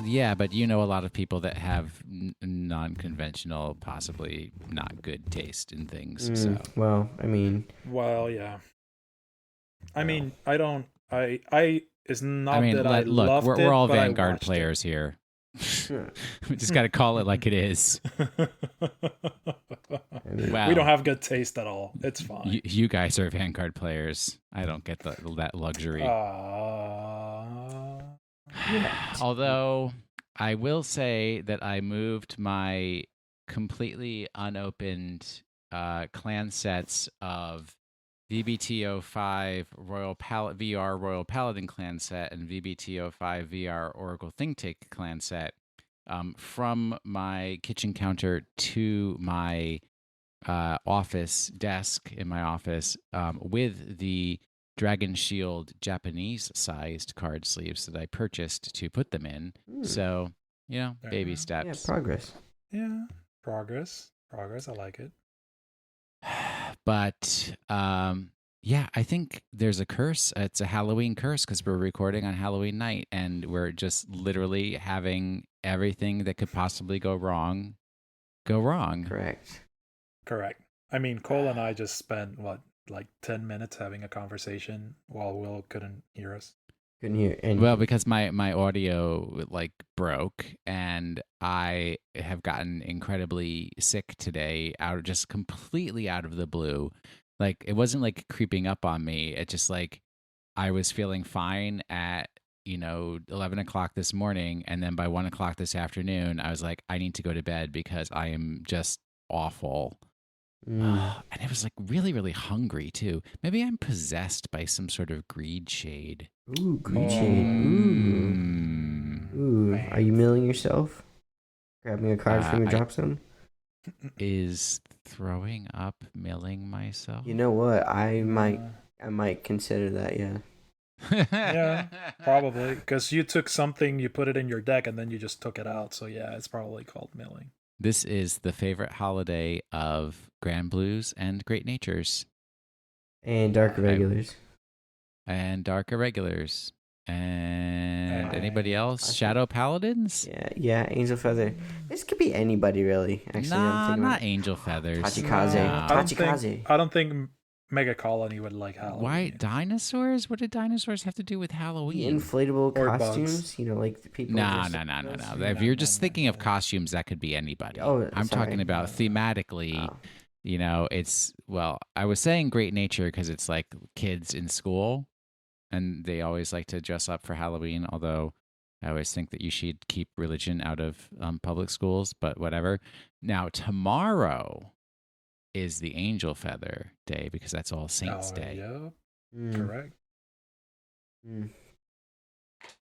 Yeah, but you know a lot of people that have non-conventional, possibly not good taste in things. So. Well, I mean... Well, yeah. I mean, I don't... It's not that I look, loved it, we're all but Vanguard players here. We just got to call it like it is. Wow. We don't have good taste at all. It's fine. You guys are Vanguard players. I don't get that luxury. Although I will say that I moved my completely unopened clan sets of VBT05 VR Royal Paladin clan set and VBT05 VR Oracle ThinkTake clan set from my kitchen counter to my office desk in my office with the Dragon Shield Japanese-sized card sleeves that I purchased to put them in. So, baby steps. Yeah, progress. Yeah, progress. I like it. But, I think there's a curse. It's a Halloween curse because we're recording on Halloween night, and we're just literally having everything that could possibly go wrong go wrong. Correct. I mean, Cole and I just spent, 10 minutes having a conversation while Will couldn't hear us. Couldn't hear anything. Well, because my audio broke, and I have gotten incredibly sick today, just completely out of the blue. It wasn't creeping up on me. It just I was feeling fine at 11 o'clock this morning, and then by 1 o'clock this afternoon, I was like, I need to go to bed because I am just awful. And it was really, really hungry too. Maybe I'm possessed by some sort of greed shade. Ooh, greed shade. Ooh. Are you milling yourself? Grabbing a card from your drop zone? Is throwing up milling myself? You know what? I might consider that, yeah. Yeah, probably. Because you took something, you put it in your deck, and then you just took it out. So yeah, it's probably called milling. This is the favorite holiday of Grand Blues and Great Natures. And Dark Irregulars. And anybody else? Shadow Paladins? Yeah, Angel Feather. This could be anybody, really. Actually, not Angel Feathers. Tachikaze. I don't think Mega Colony would like Halloween. Why dinosaurs? What did dinosaurs have to do with Halloween? The inflatable or costumes, bugs. The people. No. If you're just thinking of costumes, that could be anybody. I'm talking about thematically. I was saying Great Nature because it's kids in school, and they always like to dress up for Halloween. Although I always think that you should keep religion out of public schools, but whatever. Now tomorrow is the Angel Feather Day because that's All Saints Day. Yeah, correct.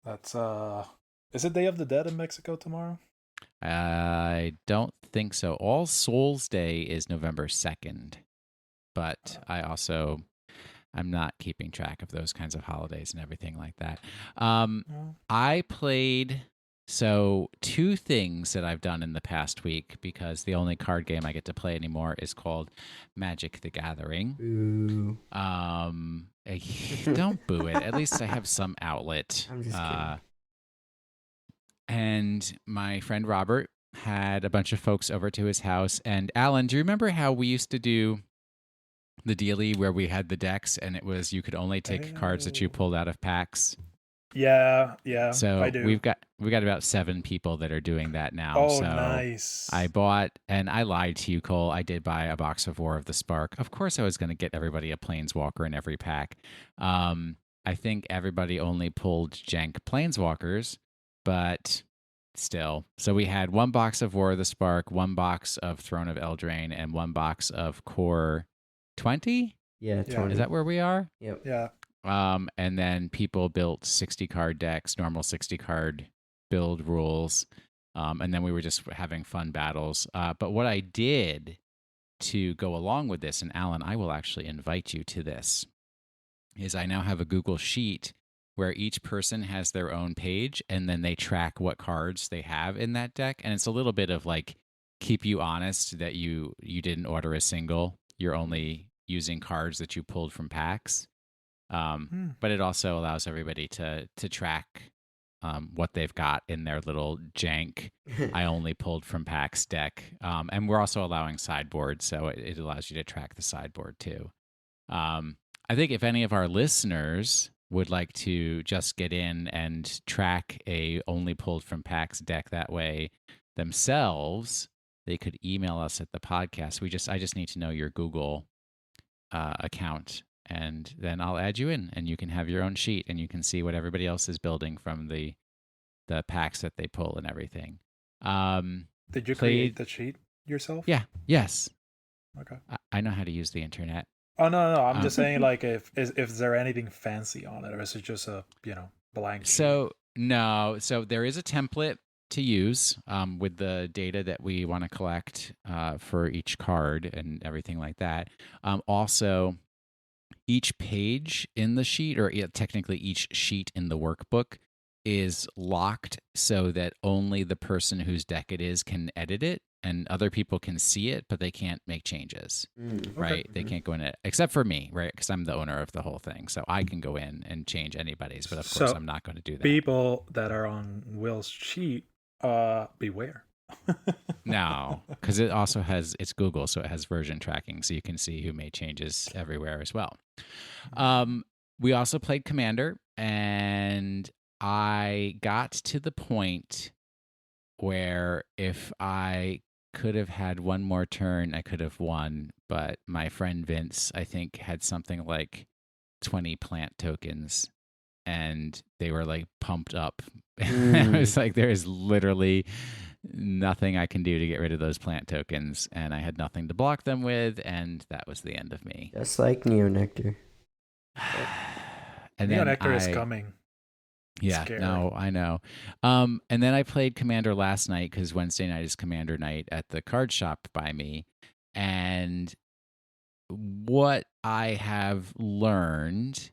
That's is it Day of the Dead in Mexico tomorrow? I don't think so. All Souls Day is November 2nd, but I'm not keeping track of those kinds of holidays and everything like that. I played. So, two things that I've done in the past week, because the only card game I get to play anymore is called Magic the Gathering. Ooh. Don't boo it. At least I have some outlet. I'm just kidding. And my friend Robert had a bunch of folks over to his house. And Alan, do you remember how we used to do the dealie where we had the decks and it was you could only take cards that you pulled out of packs? Yeah. So I do. we've got about 7 people that are doing that now. Oh, so nice. I bought, and I lied to you, Cole. I did buy a box of War of the Spark. Of course, I was going to get everybody a Planeswalker in every pack. I think everybody only pulled jank Planeswalkers, but still. So we had 1 box of War of the Spark, 1 box of Throne of Eldraine, and 1 box of Core 20. Yeah, 20. Is that where we are? Yep. Yeah. And then people built 60 card decks, normal 60 card build rules. And then we were just having fun battles. But what I did to go along with this, and Alan, I will actually invite you to this, is I now have a Google Sheet where each person has their own page, and then they track what cards they have in that deck. And it's a little bit of like, keep you honest that you didn't order a single. You're only using cards that you pulled from packs. But it also allows everybody to track what they've got in their little jank I only pulled from packs deck. And we're also allowing sideboard, so it allows you to track the sideboard too. I think if any of our listeners would like to just get in and track a only pulled from packs deck that way themselves, they could email us at the podcast. I just need to know your Google account, and then I'll add you in, and you can have your own sheet, and you can see what everybody else is building from the packs that they pull and everything. Did you create the sheet yourself? Yeah. Yes. Okay. I know how to use the internet. Oh no! I'm just saying, like, if there anything fancy on it, or is it just a blank sheet? So there is a template to use with the data that we want to collect for each card and everything like that. Also, each page in the sheet, or technically each sheet in the workbook, is locked so that only the person whose deck it is can edit it, and other people can see it, but they can't make changes, right? They can't go in it, except for me, right? Because I'm the owner of the whole thing. So I can go in and change anybody's, but of course I'm not going to do that. People that are on Will's sheet, beware. No, because it also it's Google, so it has version tracking, so you can see who made changes everywhere as well. We also played Commander, and I got to the point where if I could have had one more turn, I could have won. But my friend Vince, I think, had something like 20 plant tokens, and they were like pumped up. I was like, there is literally nothing I can do to get rid of those plant tokens, and I had nothing to block them with, and that was the end of me. Just like Neonectar. And Neonectar is coming. Yeah, Scary. No, I know. And then I played Commander last night because Wednesday night is Commander night at the card shop by me. And what I have learned,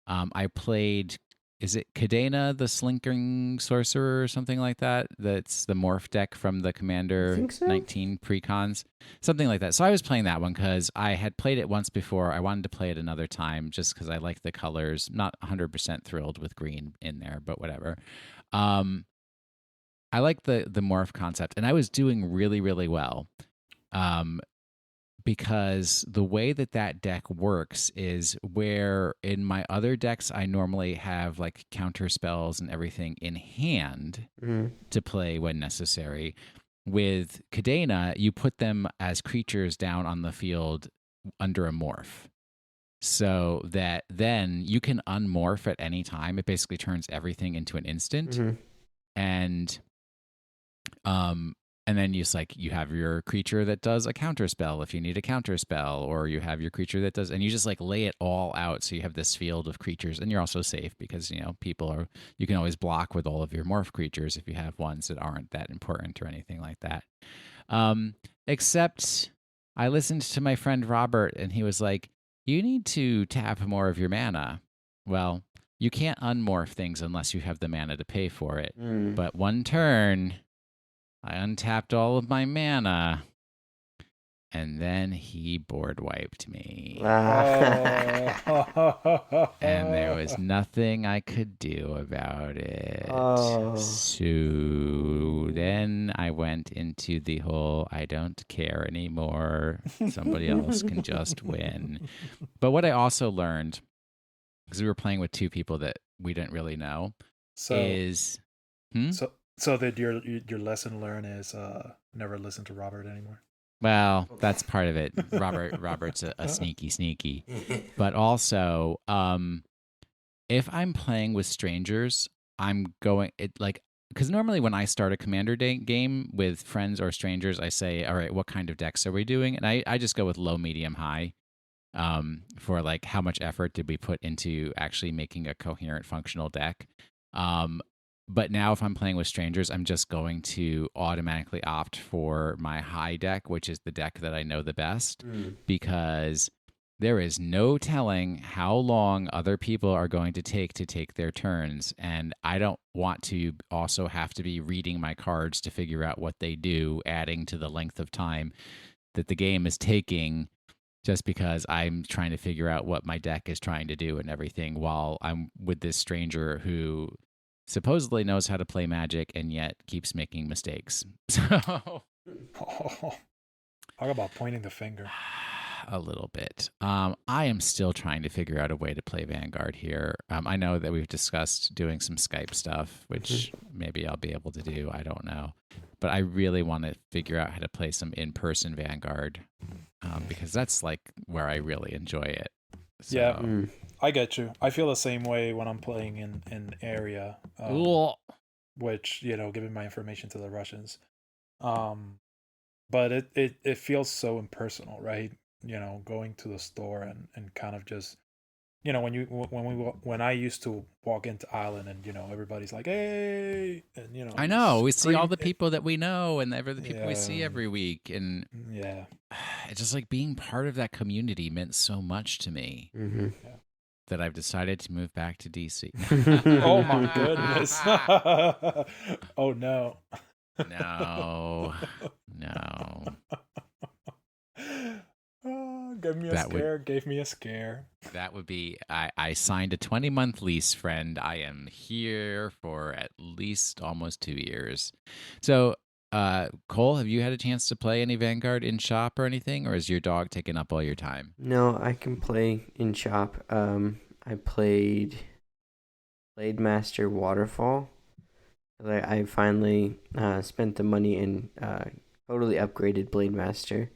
I played, is it Cadena, the Slinking Sorcerer or something like that? That's the morph deck from the Commander 19 precons, something like that. So I was playing that one because I had played it once before. I wanted to play it another time just because I like the colors. Not 100% thrilled with green in there, but whatever. I like the morph concept, and I was doing really, really well. Because the way that deck works is where in my other decks, I normally have like counter spells and everything in hand to play when necessary. With Cadena, you put them as creatures down on the field under a morph. So that then you can unmorph at any time. It basically turns everything into an instant. And then you have your creature that does a counter spell if you need a counter spell, or you have your creature that does, and you just like lay it all out. So you have this field of creatures, and you're also safe because, you can always block with all of your morph creatures if you have ones that aren't that important or anything like that. Except I listened to my friend Robert, and he was like, you need to tap more of your mana. Well, you can't unmorph things unless you have the mana to pay for it. But one turn, I untapped all of my mana, and then he board wiped me. And there was nothing I could do about it. So then I went into the whole, I don't care anymore. Somebody else can just win. But what I also learned, because we were playing with two people that we didn't really know, is... So that your lesson learned is never listen to Robert anymore. Well, that's part of it. Robert's a sneaky. But also, if I'm playing with strangers, I'm going because normally when I start a Commander game with friends or strangers, I say, all right, what kind of decks are we doing? And I just go with low, medium, high. for like how much effort did we put into actually making a coherent, functional deck. But now if I'm playing with strangers, I'm just going to automatically opt for my high deck, which is the deck that I know the best, because there is no telling how long other people are going to take their turns. And I don't want to also have to be reading my cards to figure out what they do, adding to the length of time that the game is taking just because I'm trying to figure out what my deck is trying to do and everything while I'm with this stranger who supposedly knows how to play Magic and yet keeps making mistakes. So Talk about pointing the finger. a little bit. I am still trying to figure out a way to play Vanguard here. I know that we've discussed doing some Skype stuff, which maybe I'll be able to do. I don't know. But I really want to figure out how to play some in-person Vanguard because that's like where I really enjoy it. So, Yeah, I get you. I feel the same way when I'm playing in area, which, giving my information to the Russians. But it feels so impersonal, right? Going to the store and kind of just, when I used to walk into Island and, everybody's like, hey, and, I know. We see all the scream- people that we know and the people we see every week. And Yeah. it's just like being part of that community meant so much to me that I've decided to move back to DC. Oh my goodness. Oh no. No. Oh, gave me a scare. That would be, I signed a 20-month lease, friend. I am here for at least almost 2 years. So, Cole, have you had a chance to play any Vanguard in shop or anything, or is your dog taking up all your time? No, I can play in shop. I played Blade Master Waterfall. I finally spent the money and totally upgraded Blade Master.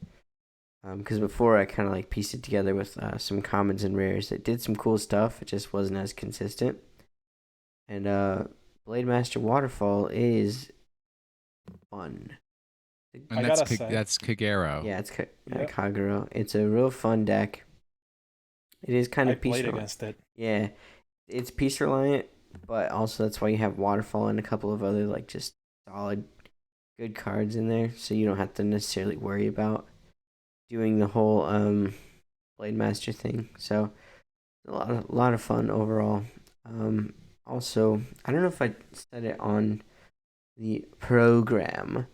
Because before I kind of like pieced it together with some commons and rares. It did some cool stuff. It just wasn't as consistent. And Blade Master Waterfall is fun. And that's Kagero. Yeah, it's Kagero. It's a real fun deck. It is kind of piece played reliant. against it. Yeah, it's piece reliant, but also that's why you have Waterfall and a couple of other like just solid, good cards in there, so you don't have to necessarily worry about doing the whole Blade Master thing. So a lot of fun overall. Also, I don't know if I said it on the program,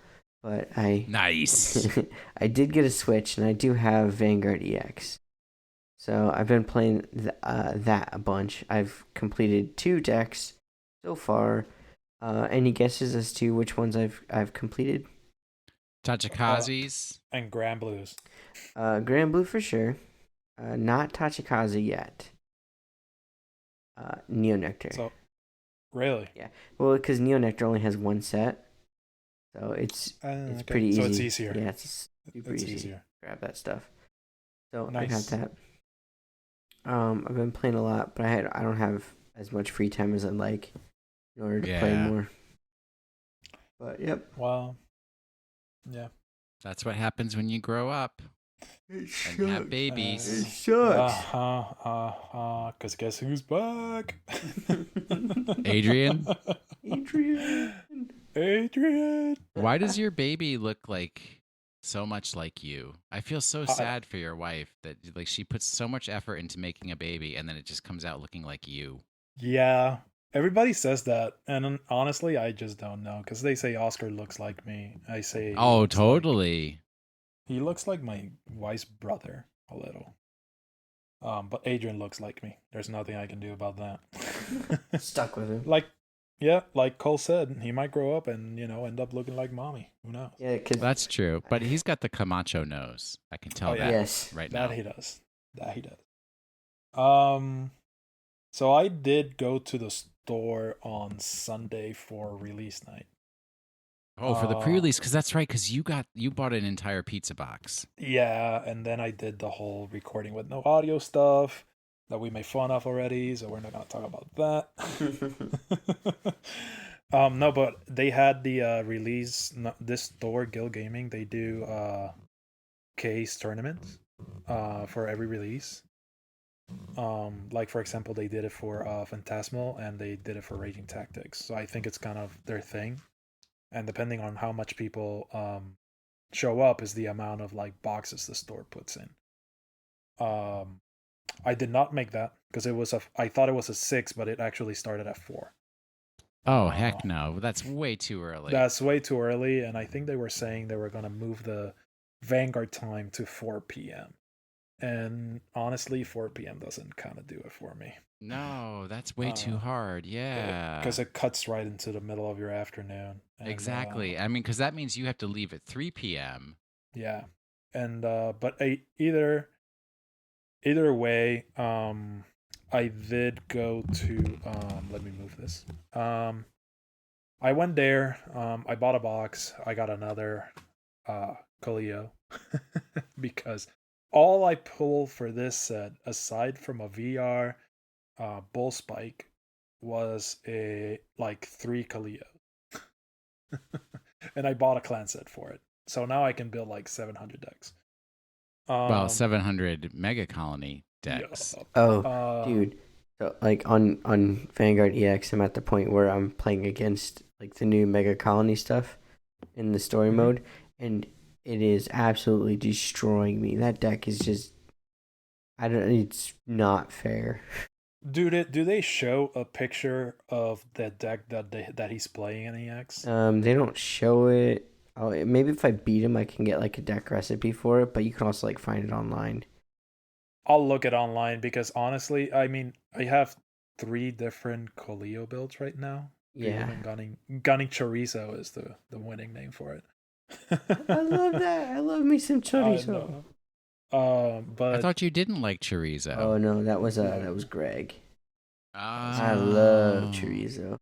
but Nice. I did get a Switch, and I do have Vanguard EX. So I've been playing that a bunch. I've completed 2 decks so far. Any guesses as to which ones I've completed? Tachikazes. And Grand Blues. Grand Blue for sure. Not Tachikaze yet. Neo Nectar. So, really? Yeah. Well, because Neo Nectar only has 1 set. So it's Okay. pretty easy. So it's easier. Yeah, it's super It's easy. easier. Grab that stuff. So Nice. I got that. I've been playing a lot, but I don't have as much free time as I'd like in order to play more. But yep. Well, yeah. That's what happens when you grow up and have babies. It sucks. Because guess who's back? Adrian? Adrian. Why does your baby look like so much like you? I feel so sad for your wife that like she puts so much effort into making a baby and then it just comes out looking like you. Yeah. Everybody says that, and honestly, I just don't know, because they say Oscar looks like me. I say, oh, totally. He looks like my wife's brother a little. But Adrian looks like me. There's nothing I can do about that. Stuck with him. Like Cole said, he might grow up and end up looking like mommy. Who knows? Yeah, That's true. But he's got the Camacho nose. I can tell that Yes. right now. That he does. So I did go to the store on Sunday for release night. Oh, for the pre-release, because that's right, because you bought an entire pizza box. Yeah, and then I did the whole recording with no audio stuff that we made fun of already, so we're not gonna talk about that. No, but they had the release. This store, Guild Gaming, they do case tournaments. for every release. Like for example, they did it for Phantasmal and they did it for Raging Tactics. So I think it's kind of their thing. And depending on how much people show up is the amount of like boxes the store puts in. I did not make that because I thought it was a 6, but it actually started at 4. Oh, heck no. That's way too early. That's way too early, and I think they were saying they were going to move the Vanguard time to 4 p.m. And honestly, 4 p.m. doesn't kind of do it for me. No, that's way too hard. Yeah. Because it cuts right into the middle of your afternoon. And, exactly. I mean, because that means you have to leave at 3 p.m. Yeah. And, but either way, I did go to, let me move this. I went there, I bought a box, I got another, Coolio, because all I pulled for this set, aside from a VR, bull spike, was like 3 Coolio. And I bought a clan set for it. So now I can build like 700 decks. Well, 700 Mega Colony decks. Yeah. Oh, dude. So, like, on Vanguard EX, I'm at the point where I'm playing against, like, the new Mega Colony stuff in the story mode, and it is absolutely destroying me. That deck is just... it's not fair. Do they show a picture of that deck that he's playing in EX? They don't show it. Oh, maybe if I beat him, I can get like a deck recipe for it. But you can also like find it online. I'll look it online because honestly, I mean, I have 3 different Coolio builds right now. Yeah, Gunning Chorizo is the winning name for it. I love that. I love me some chorizo. But I thought you didn't like chorizo. Oh no, that was Greg. Oh. I love chorizo.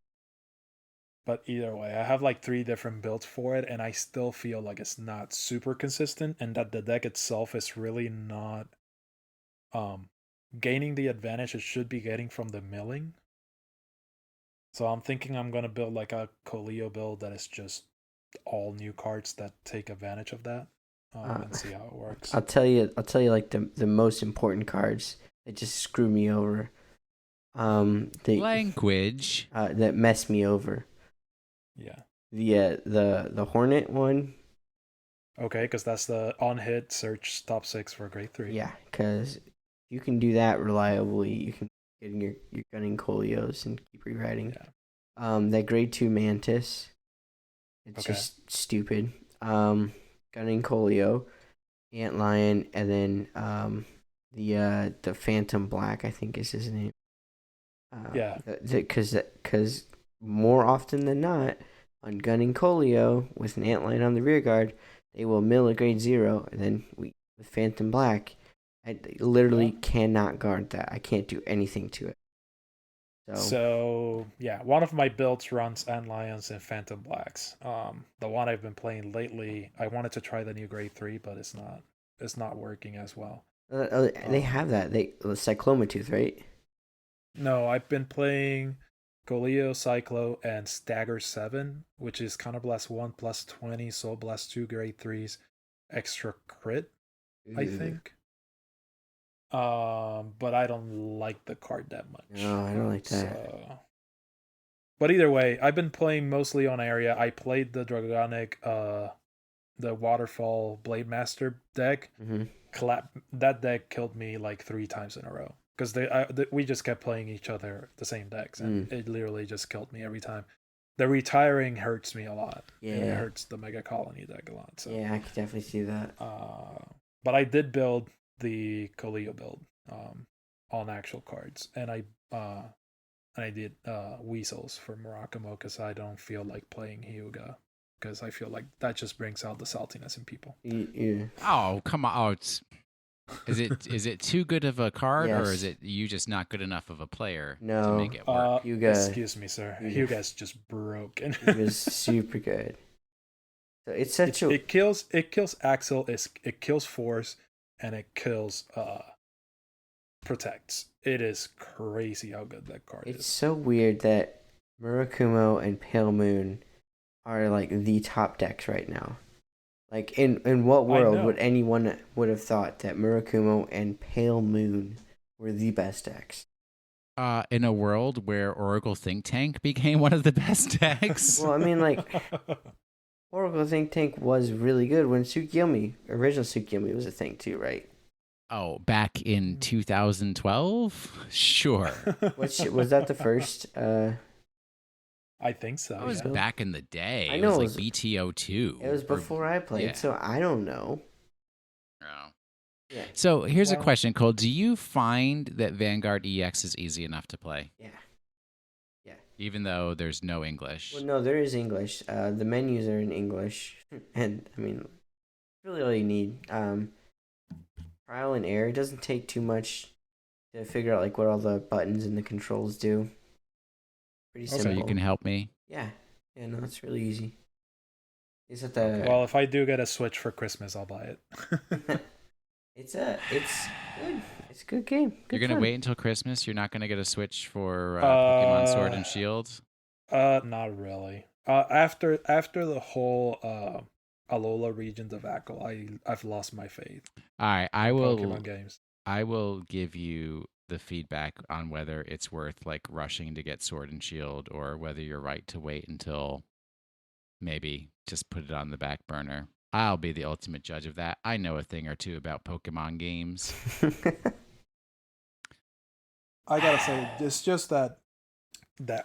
But either way, I have like 3 different builds for it, and I still feel like it's not super consistent, and that the deck itself is really not gaining the advantage it should be getting from the milling. So I'm thinking I'm gonna build like a Coolio build that is just all new cards that take advantage of that, and see how it works. I'll tell you like the most important cards that just screw me over. Language that mess me over. Yeah. The Hornet one. Okay, because that's the on-hit search top 6 for grade 3. Yeah, because you can do that reliably. You can get in your gunning Coolios and keep rewriting. Yeah. That grade 2 Mantis. It's just stupid. Gunning Coolio, Antlion, and then the Phantom Black, I think is his name. Yeah. Because more often than not, on Gunning Coolio with an Antlion on the rear guard, they will mill a grade 0, and then with Phantom Black, I literally cannot guard that. I can't do anything to it. So yeah, one of my builds runs Antlions and Phantom Blacks. The one I've been playing lately, I wanted to try the new grade 3, but it's not working as well. They have that. The Cyclomatooth, right? No, I've been playing Coolio, Cyclo, and Stagger 7, which is Counterblast 1 plus 20, Soul Blast 2 grade 3s, extra crit, I think. But I don't like the card that much. No, I don't like that. But either way, I've been playing mostly on area. I played the Dragonic, the Waterfall Blade Master deck. That deck killed me like 3 times in a row. Because we just kept playing each other the same decks, and it literally just killed me every time. The retiring hurts me a lot. Yeah, and it hurts the Mega Colony deck a lot. So yeah, I can definitely see that. But I did build the Coolio build on actual cards, and I did Weasels for Murakumo because I don't feel like playing Hyuga because I feel like that just brings out the saltiness in people. Yeah. Oh, come on! Oh, is it too good of a card, Yes. or is it you just not good enough of a player No. to make it work? Excuse me, sir. Hyuga's just broken. It was super good. So it's such it kills Axel, it kills Force, and it kills Protects. It is crazy how good that card is. It's so weird that Murakumo and Pale Moon are like the top decks right now. Like, in what I world know. would anyone would have thought that Murakumo and Pale Moon were the best decks? In a world where Oracle Think Tank became one of the best decks. Well, I mean, like, Oracle Think Tank was really good when original Tsukiyomi was a thing too, right? Oh, back in 2012? Sure. Was that the first? I think so. That was Yeah. back in the day. I know it it was was- like BTO2. It was before I played, yeah. so I don't know. Oh. Yeah, So here's a Well- question, Cole. Do you find that Vanguard EX is easy enough to play? yeah. Even though there's no English? Well, no, there is English. The menus are in English, and I mean, really all you need. Trial and error. It doesn't take too much to figure out like what all the buttons and the controls do. Pretty Okay. So simple. you can help me? Yeah, no, it's really easy. Is it the? Well, if I do get a Switch for Christmas, I'll buy it. It's good. It's a good game. Good You're going to fun. wait until Christmas? You're not going to get a Switch for Pokemon Sword and Shield? Not really. After the whole Alola region debacle, I've lost my faith All right, in Pokemon games. I will give you the feedback on whether it's worth like rushing to get Sword and Shield or whether you're right to wait until maybe just put it on the back burner. I'll be the ultimate judge of that. I know a thing or two about Pokemon games. I gotta say, it's just that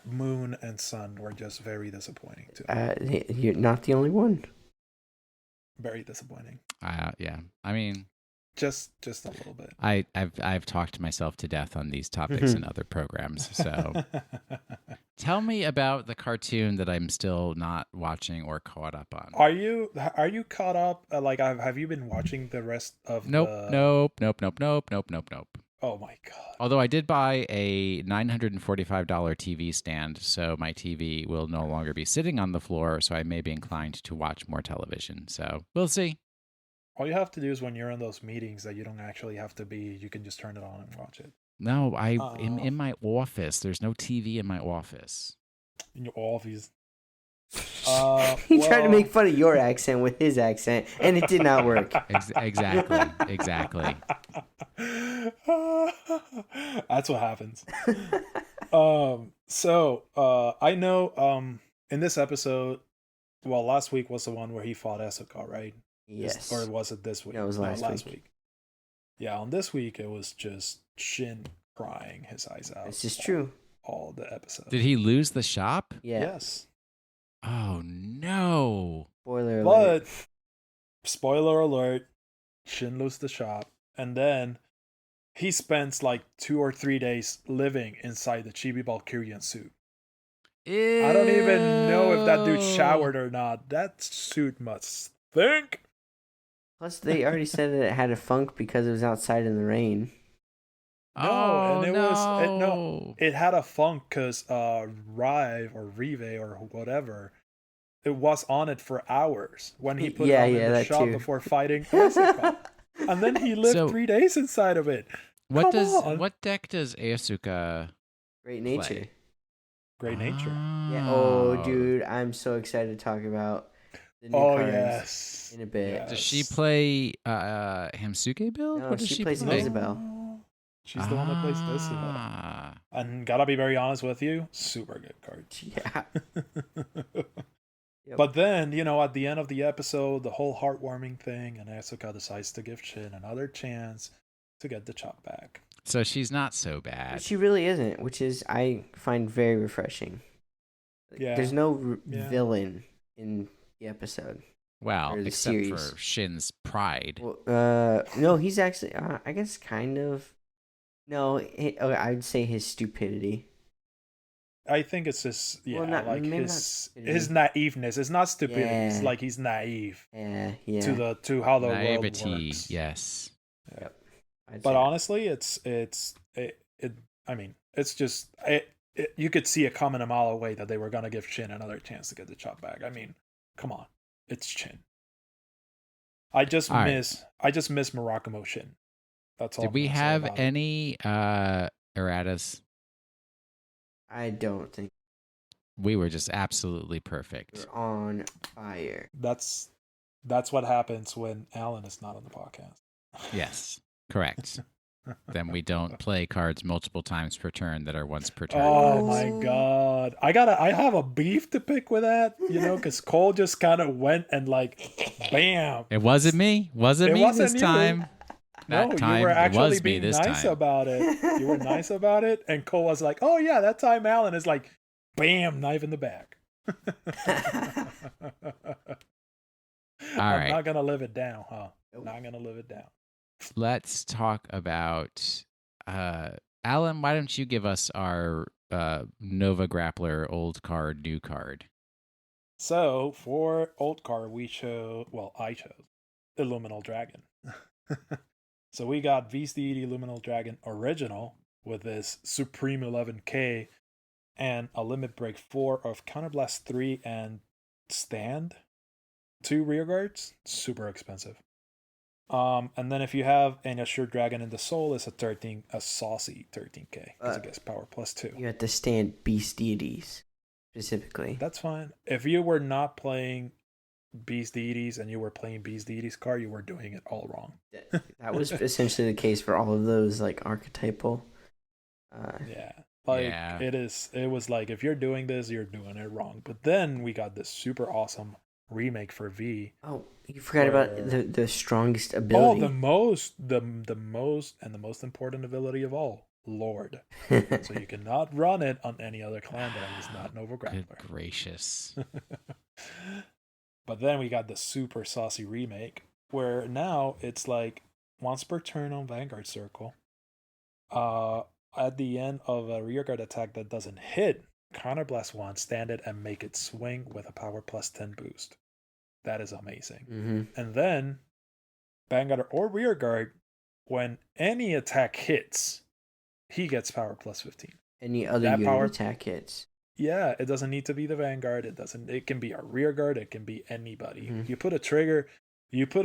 Moon and Sun were just very disappointing to me. You're not the only one. Very disappointing. Yeah, I mean, Just a little bit. I've talked myself to death on these topics in other programs. So tell me about the cartoon that I'm still not watching or caught up on. Are you caught up? Like, have you been watching the rest of? Nope. Oh my god. Although I did buy a $945 TV stand, so my TV will no longer be sitting on the floor, so I may be inclined to watch more television. So we'll see. All you have to do is when you're in those meetings that you don't actually have to be, you can just turn it on and watch it. No, in my office. There's no TV in my office. In your office. He tried to make fun of your accent with his accent, and it did not work. Exactly. That's what happens. So I know in this episode, well, last week was the one where he fought Asuka, right? Yes. Or was it this week? No, it was last week. Yeah, on this week it was just Shin crying his eyes out. This is true. All the episodes. Did he lose the shop? Yeah. Yes. Oh no. Spoiler alert. But spoiler alert, Shin loses the shop, and then he spends like 2 or 3 days living inside the Chibi Valkyrian suit. Ew. I don't even know if that dude showered or not. That suit must stink. Plus, they already said that it had a funk because it was outside in the rain. No, and no. It had a funk because Rive or whatever, it was on it for hours when he put it on in the shop before fighting Asuka. And then he lived 3 days inside of it. What deck does Asuka Great Nature. play? Great Nature. Yeah. Oh, dude, I'm so excited to talk about the new cards yes. in a bit. Yes. Does she play Hamsuke build? No, What does she plays play? Isabel. She's the one that plays Isabel. And gotta be very honest with you, super good card. Yeah. Yep. But then, at the end of the episode, the whole heartwarming thing, and Asuka decides to give Shin another chance to get the chop back. So she's not so bad. She really isn't, which is I find very refreshing. Yeah. There's no villain in the episode. Well, or the except series. for Shin's pride. Well, no, he's actually, I guess, kind of. No, I'd say his stupidity. I think it's his, his naiveness. It's not stupidity. Yeah. It's like he's naive. Yeah. To how the Naivety, world works. yes. Yep. But honestly, it's just you could see it coming a mile away that they were gonna give Shin another chance to get the chop back. I mean, come on, it's Shin. I just miss Murakumo Shin. That's all. Did we have any erratas? I don't think We were just absolutely perfect. we're on fire. That's That's what happens when Alan is not on the podcast. Yes, correct. Then we don't play cards multiple times per turn that are once per turn. Oh cards. my god. I have a beef to pick with that, because Cole just kind of went and bam. It wasn't me. Wasn't It me wasn't this you. time. No, That time you were it actually was me being this nice time. about it. You were nice about it, and Cole was like, "Oh yeah, that time Alan is like, bam, knife in the back." I'm not gonna live it down, huh? Nope. Not gonna live it down. Let's talk about Alan. Why don't you give us our Nova Grappler old card, new card? So for old card, I chose Illuminal Dragon. So we got Beast Deity Illuminal Dragon original with this Supreme 11k and a limit break 4 of Counterblast 3 and stand 2 rear guards. Super expensive. And then if you have an Assured Dragon in the Soul, it's a saucy 13k because it gets power +2. You have to stand Beast Deities specifically. That's fine. If you were not playing Beast Deities and you were playing Beast Deities card, you were doing it all wrong. That was essentially the case for all of those archetypal. Yeah. Yeah. It was like, if you're doing this, you're doing it wrong. But then we got this super awesome remake for V. Oh, you forgot about the strongest ability. Oh, the most and the most important ability of all, Lord. So you cannot run it on any other clan that is not Nova Grappler. Good gracious. But then we got the super saucy remake, where now it's like once per turn on Vanguard Circle. At the end of a rearguard attack that doesn't hit, Counterblast 1, stand it and make it swing with a power +10 boost. That is amazing. Mm-hmm. And then Vanguard or rearguard, when any attack hits, he gets power +15. Any other That unit power- attack hits. Yeah, it doesn't need to be the Vanguard. It can be a rearguard. It can be anybody. Mhm. You put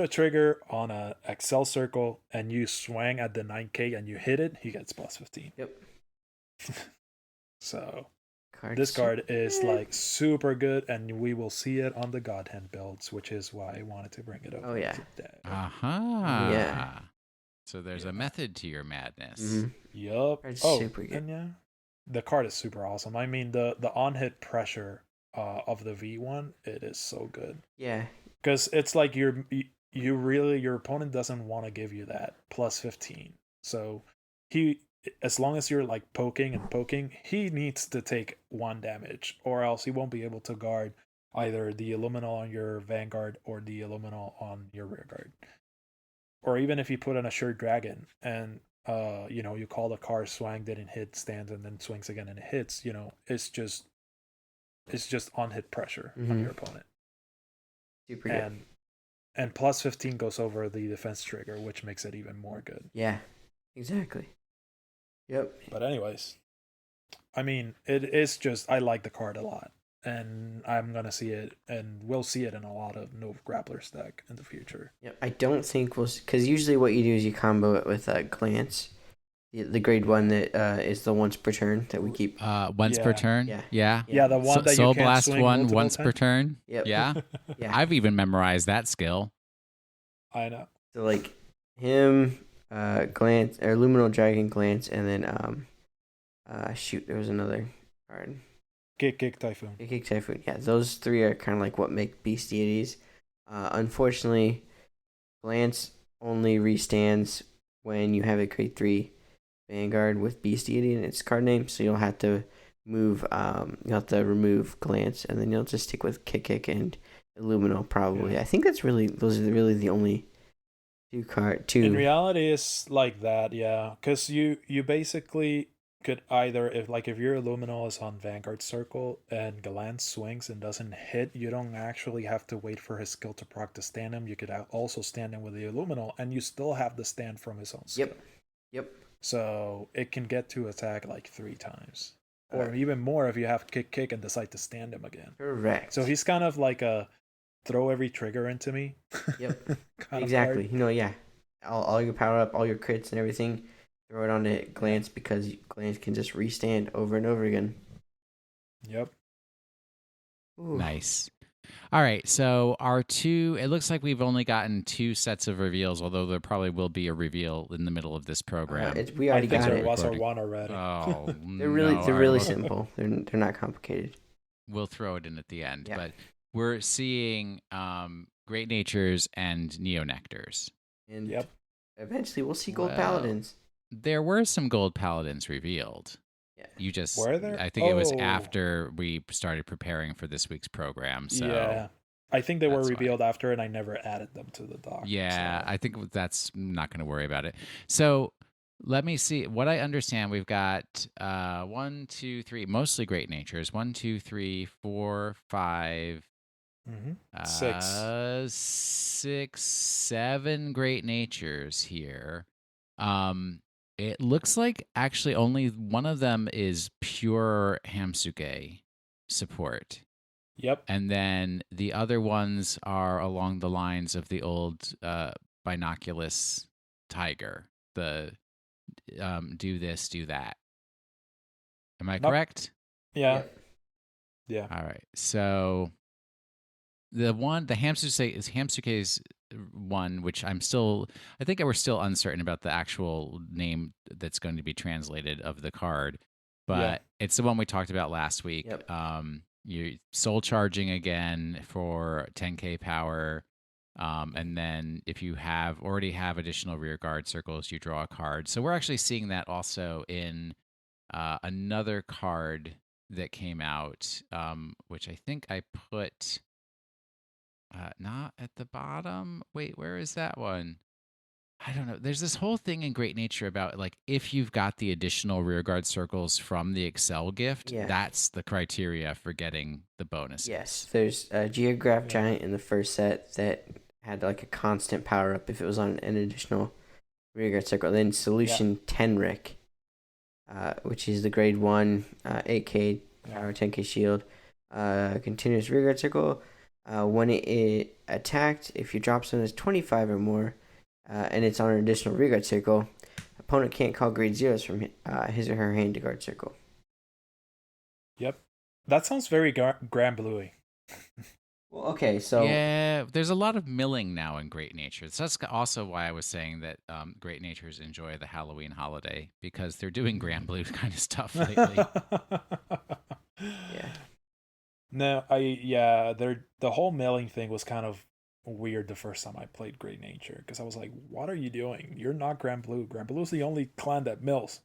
a trigger on a Excel circle and you swang at the 9k and you hit it, he gets +15. Yep. So Card's this card is super- super good, and we will see it on the God Hand builds, which is why I wanted to bring it up. Oh, yeah. today. Aha. Yeah. So there's a Yeah. method to your madness. Mhm. Yup. Card's Oh, super good. and yeah, the card is super awesome. I mean, the on hit pressure of the V1, it is so good. Yeah. Because it's like your opponent doesn't want to give you that +15. So as long as you're poking and poking, he needs to take 1 damage, or else he won't be able to guard either the Illuminal on your Vanguard or the Illuminal on your rearguard. Or even if you put an Assured Dragon and you call the card, swang, didn't hit, stands, and then swings again and it hits, it's just on hit pressure on Mhm. your opponent. Super good. And +15 goes over the defense trigger, which makes it even more good. Yeah. Exactly. Yep. But anyways, I mean, it is just, I like the card a lot, and I'm gonna see it, and we'll see it in a lot of Nova Grappler's deck in the future. Yep. I don't think we'll, because usually what you do is you combo it with Glance, the grade 1 that is the once per turn that we keep. Once per Yeah. turn. Yeah. Yeah. Yeah, the one that you Soul can't Blast swing 1 multiple once per times. turn. Yep. Yeah. Yeah. I've even memorized that skill. I know. So him, Glance, or Luminal Dragon, Glance, and then shoot, there was another card. Kick Typhoon. Kick Typhoon. Yeah, those 3 are kind of what make Beast Deities. Unfortunately, Glance only restands when you have a grade 3 Vanguard with Beast Deity in its card name, so you'll have to you'll have to remove Glance, and then you'll just stick with Kick and Illuminal probably. Yeah. I think those are really the only two. In reality, it's like that, yeah, because you basically could either, if your Illuminal is on Vanguard Circle and Galan swings and doesn't hit, you don't actually have to wait for his skill to proc to stand him. You could also stand him with the Illuminal, and you still have the stand from his own skill. Yep. So it can get to attack 3 times, or even more if you have kick and decide to stand him again. Correct. So he's kind of like a throw every trigger into me. Yep. kind of Exactly. card. Yeah. All your power up, all your crits and everything, throw it onto Glance because Glance can just restand over and over again. Yep. Ooh. Nice. All right, so it looks like we've only gotten 2 sets of reveals, although there probably will be a reveal in the middle of this program. We I already think got there it. was one already. Oh, They're no, really simple. They're not complicated. We'll throw it in at the end, Yeah. but we're seeing Great Natures and Neonectars. And Yep. eventually we'll see gold Well, paladins. There were some gold paladins revealed. Yeah. You just Were there? I think it was Oh. after we started preparing for this week's program. So Yeah. I think they were that's why. revealed after, and I never added them to the doc. Yeah, so. I think that's not going to worry about it. So let me see. What I understand, we've got 1, 2, 3, mostly Great Natures. 1, 2, 3, 4, 5, 6. 6, 7 Great Natures here. It looks like actually only one of them is pure Hamsuke support. Yep. And then the other ones are along the lines of the old binoculus tiger. The do this, do that. Am I correct? Yeah. Yeah. All right. So the Hamsuke's one, which I think we're still uncertain about the actual name that's going to be translated of the card, but it's the one we talked about last week. Yep. You're soul charging again for 10k power. And then if you already have additional rear guard circles, you draw a card. So we're actually seeing that also in another card that came out, which I think I put not at the bottom. Wait, where is that one? I don't know. There's this whole thing in Great Nature about like if you've got the additional rearguard circles from the Excel gift, that's the criteria for getting the bonuses. Yes, there's a Geograph Giant in the first set that had like a constant power up if it was on an additional rearguard circle. Then Solution Tenric, which is the grade 1 8k power 10k shield, continuous rearguard circle. When it attacked, if you drop something that's 25 or more, and it's on an additional rearguard circle, opponent can't call grade 0s from his or her hand to guard circle. Yep. That sounds very Grand Bluey. Well, okay, so... Yeah, there's a lot of milling now in Great Natures. That's also why I was saying that Great Natures enjoy the Halloween holiday, because they're doing Grand Blue kind of stuff lately. Yeah. No, the whole milling thing was kind of weird the first time I played Great Nature, because I was like, what are you doing? You're not Grand Blue. Grand Blue is the only clan that mills.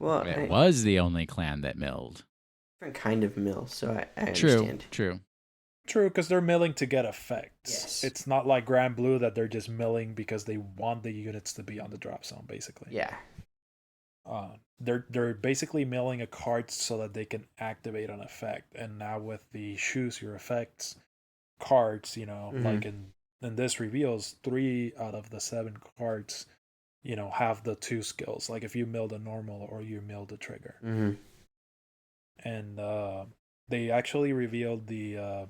Well, it was the only clan that milled. Different kind of mill, so I understand. True, because they're milling to get effects. Yes. It's not like Grand Blue that they're just milling because they want the units to be on the drop zone, basically. Yeah. They're basically milling a card so that they can activate an effect. And now with the choose your effects cards, like in this reveals, 3 out of the 7 cards, have the 2 skills. Like if you mill the normal or you mill the trigger. Mm-hmm. And they actually revealed the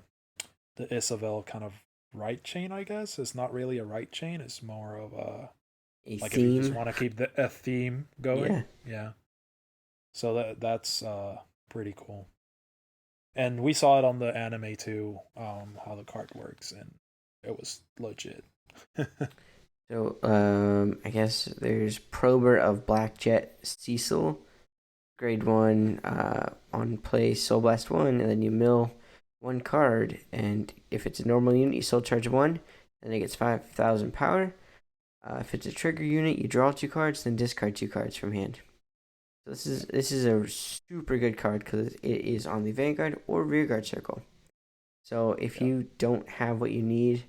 Isabel kind of right chain, I guess. It's not really a right chain. It's more of a like theme. if you just want to keep a theme going. Yeah. So that's pretty cool. And we saw it on the anime too, how the card works, and it was legit. So I guess there's Prober of Black Jet Cecil, grade 1 on play Soul Blast 1, and then you mill 1 card, and if it's a normal unit, you soul charge 1, then it gets 5,000 power. If it's a trigger unit, you draw 2 cards, then discard 2 cards from hand. So this is a super good card because it is on the Vanguard or Rearguard circle. So if you don't have what you need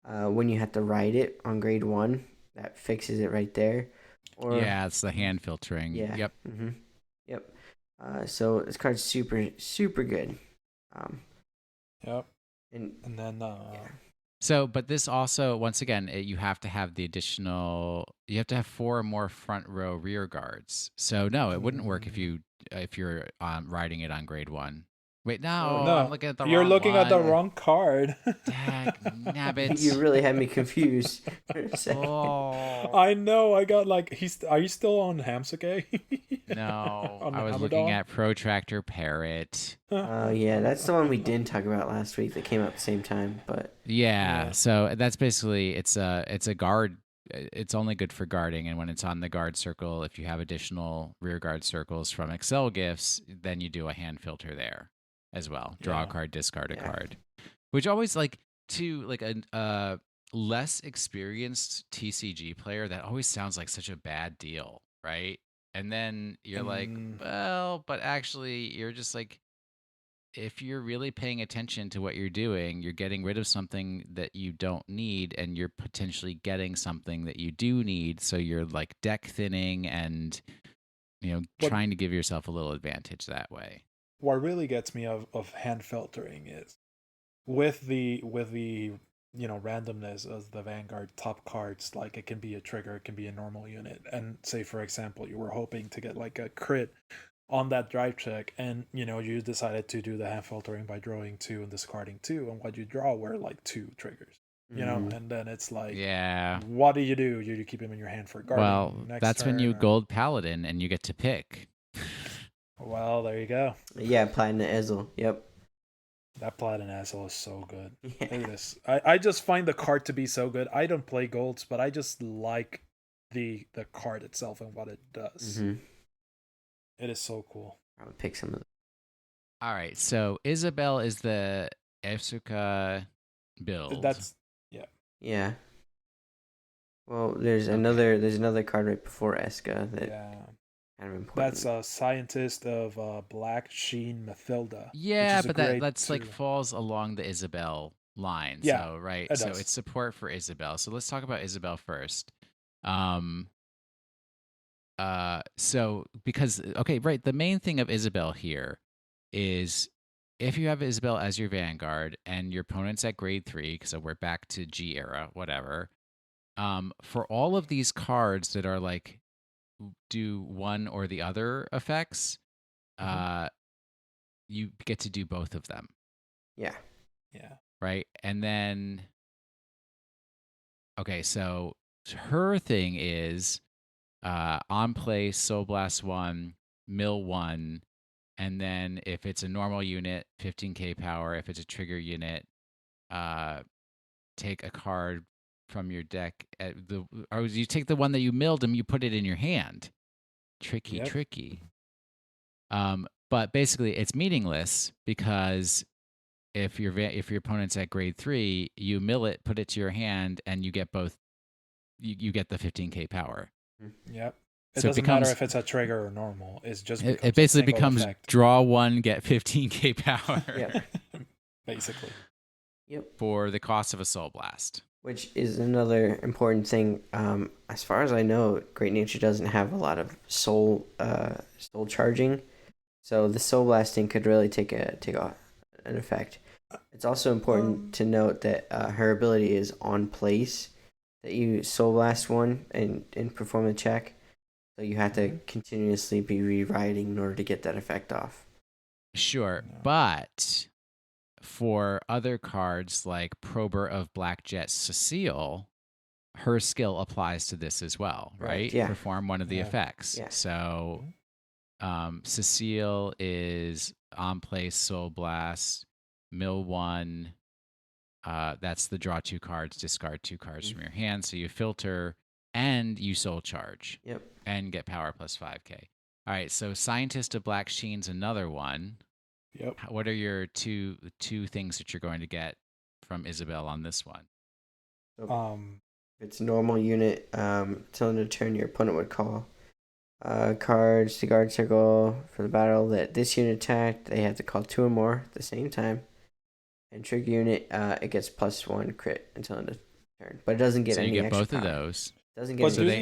when you have to write it on grade 1, that fixes it right there. Or it's the hand filtering. Yeah. Yep. Mm-hmm. Yep. So this card's super, super good. Yep. And then So, but this also, once again, you have to have you have to have 4 or more front row rear guards. So no, it wouldn't work if you're riding it on grade 1. Wait, no, No, I'm looking at the you're wrong looking at the one. wrong card. Dag nabbit. You really had me confused for a second. Oh. I know. I got like Are you still on Hamsuke? No, On I was Hammer looking Dog? at Protractor Parrot. Oh yeah, that's the one we didn't talk about last week that came out at the same time. But Yeah, Yeah. so that's basically it's a guard. It's only good for guarding, and when it's on the guard circle, if you have additional rear guard circles from Excel gifts, then you do a hand filter there as well. Draw a Yeah. card, discard a Yeah. card, which always to a less experienced TCG player, that always sounds like such a bad deal, right? And then you're like, Mm. well, but actually, you're just like, if you're really paying attention to what you're doing, you're getting rid of something that you don't need, and you're potentially getting something that you do need. So you're like deck thinning and, What- trying to give yourself a little advantage that way. What really gets me of hand filtering is with the randomness of the Vanguard top cards. Like, it can be a trigger, it can be a normal unit, and say for example you were hoping to get like a crit on that drive check, and you decided to do the hand filtering by drawing 2 and discarding 2, and what you draw were like 2 triggers, Mhm. and then it's like, Yeah. what do? You keep them in your hand for guarding Well, next that's when you turn, or- gold paladin and you get to pick. Well, there you go. Yeah, Platinum Ezel. Yep. That Platinum Asshole is so good. Look Yeah. at this. I just find the card to be so good. I don't play golds, but I just like the card itself and what it does. Mm-hmm. It is so cool. I would pick some of All right, so Isabel is the Esuka build. That's Yeah. Well, there's another card right before Eska that kind of important. That's a scientist of Black Sheen Mathilda. Yeah, which is a but grade that's like 2. falls along the Isabel line. Yeah, So right. it So does. it's support for Isabel. So let's talk about Isabel first. So because right, the main thing of Isabel here is if you have Isabel as your vanguard and your opponent's at grade 3, because we're back to G era, whatever. For all of these cards that are like do one or the other effects, you get to do both of them. Yeah. Yeah. Right. And then, so her thing is on play, Soul Blast 1, Mill 1, and then if it's a normal unit, 15k power. If it's a trigger unit, take a card from your deck. Or you take the one that you milled and you put it in your hand. Tricky. But basically, it's meaningless because if your opponent's at grade 3, you mill it, put it to your hand, and you get both. You get the 15k power. Yep. It So it doesn't matter becomes- if it's a trigger or normal. It's just It basically a single becomes effect. draw 1, get 15k power Yep. Basically. Yep. for the cost of a Soul Blast. Which is another important thing. As far as I know, Great Nature doesn't have a lot of soul charging, so the soul blasting could really take an effect. It's also important to note that her ability is on place, that you soul blast one and perform the check, so you have to continuously be rewriting in order to get that effect off. Sure, Yeah. but for other cards like Prober of Black Jet Cecile, her skill applies to this as well, Right, right? yeah. Perform one of the Yeah. effects. Yeah. So Cecile is on play Soul Blast, Mill 1. That's the draw 2 cards, discard 2 cards from your hand. So you filter and you soul charge. Yep. And get power plus 5k. All right, so Scientist of Black Sheen's another one. Yep. What are your two things that you're going to get from Isabel on this one? So if it's a normal unit, till end of turn, your opponent would call cards to guard circle for the battle that this unit attacked. They have to call 2 or more at the same time. And trigger unit, it gets +1 crit until end of turn, but it doesn't get So you any get extra both of power. those. Doesn't get But any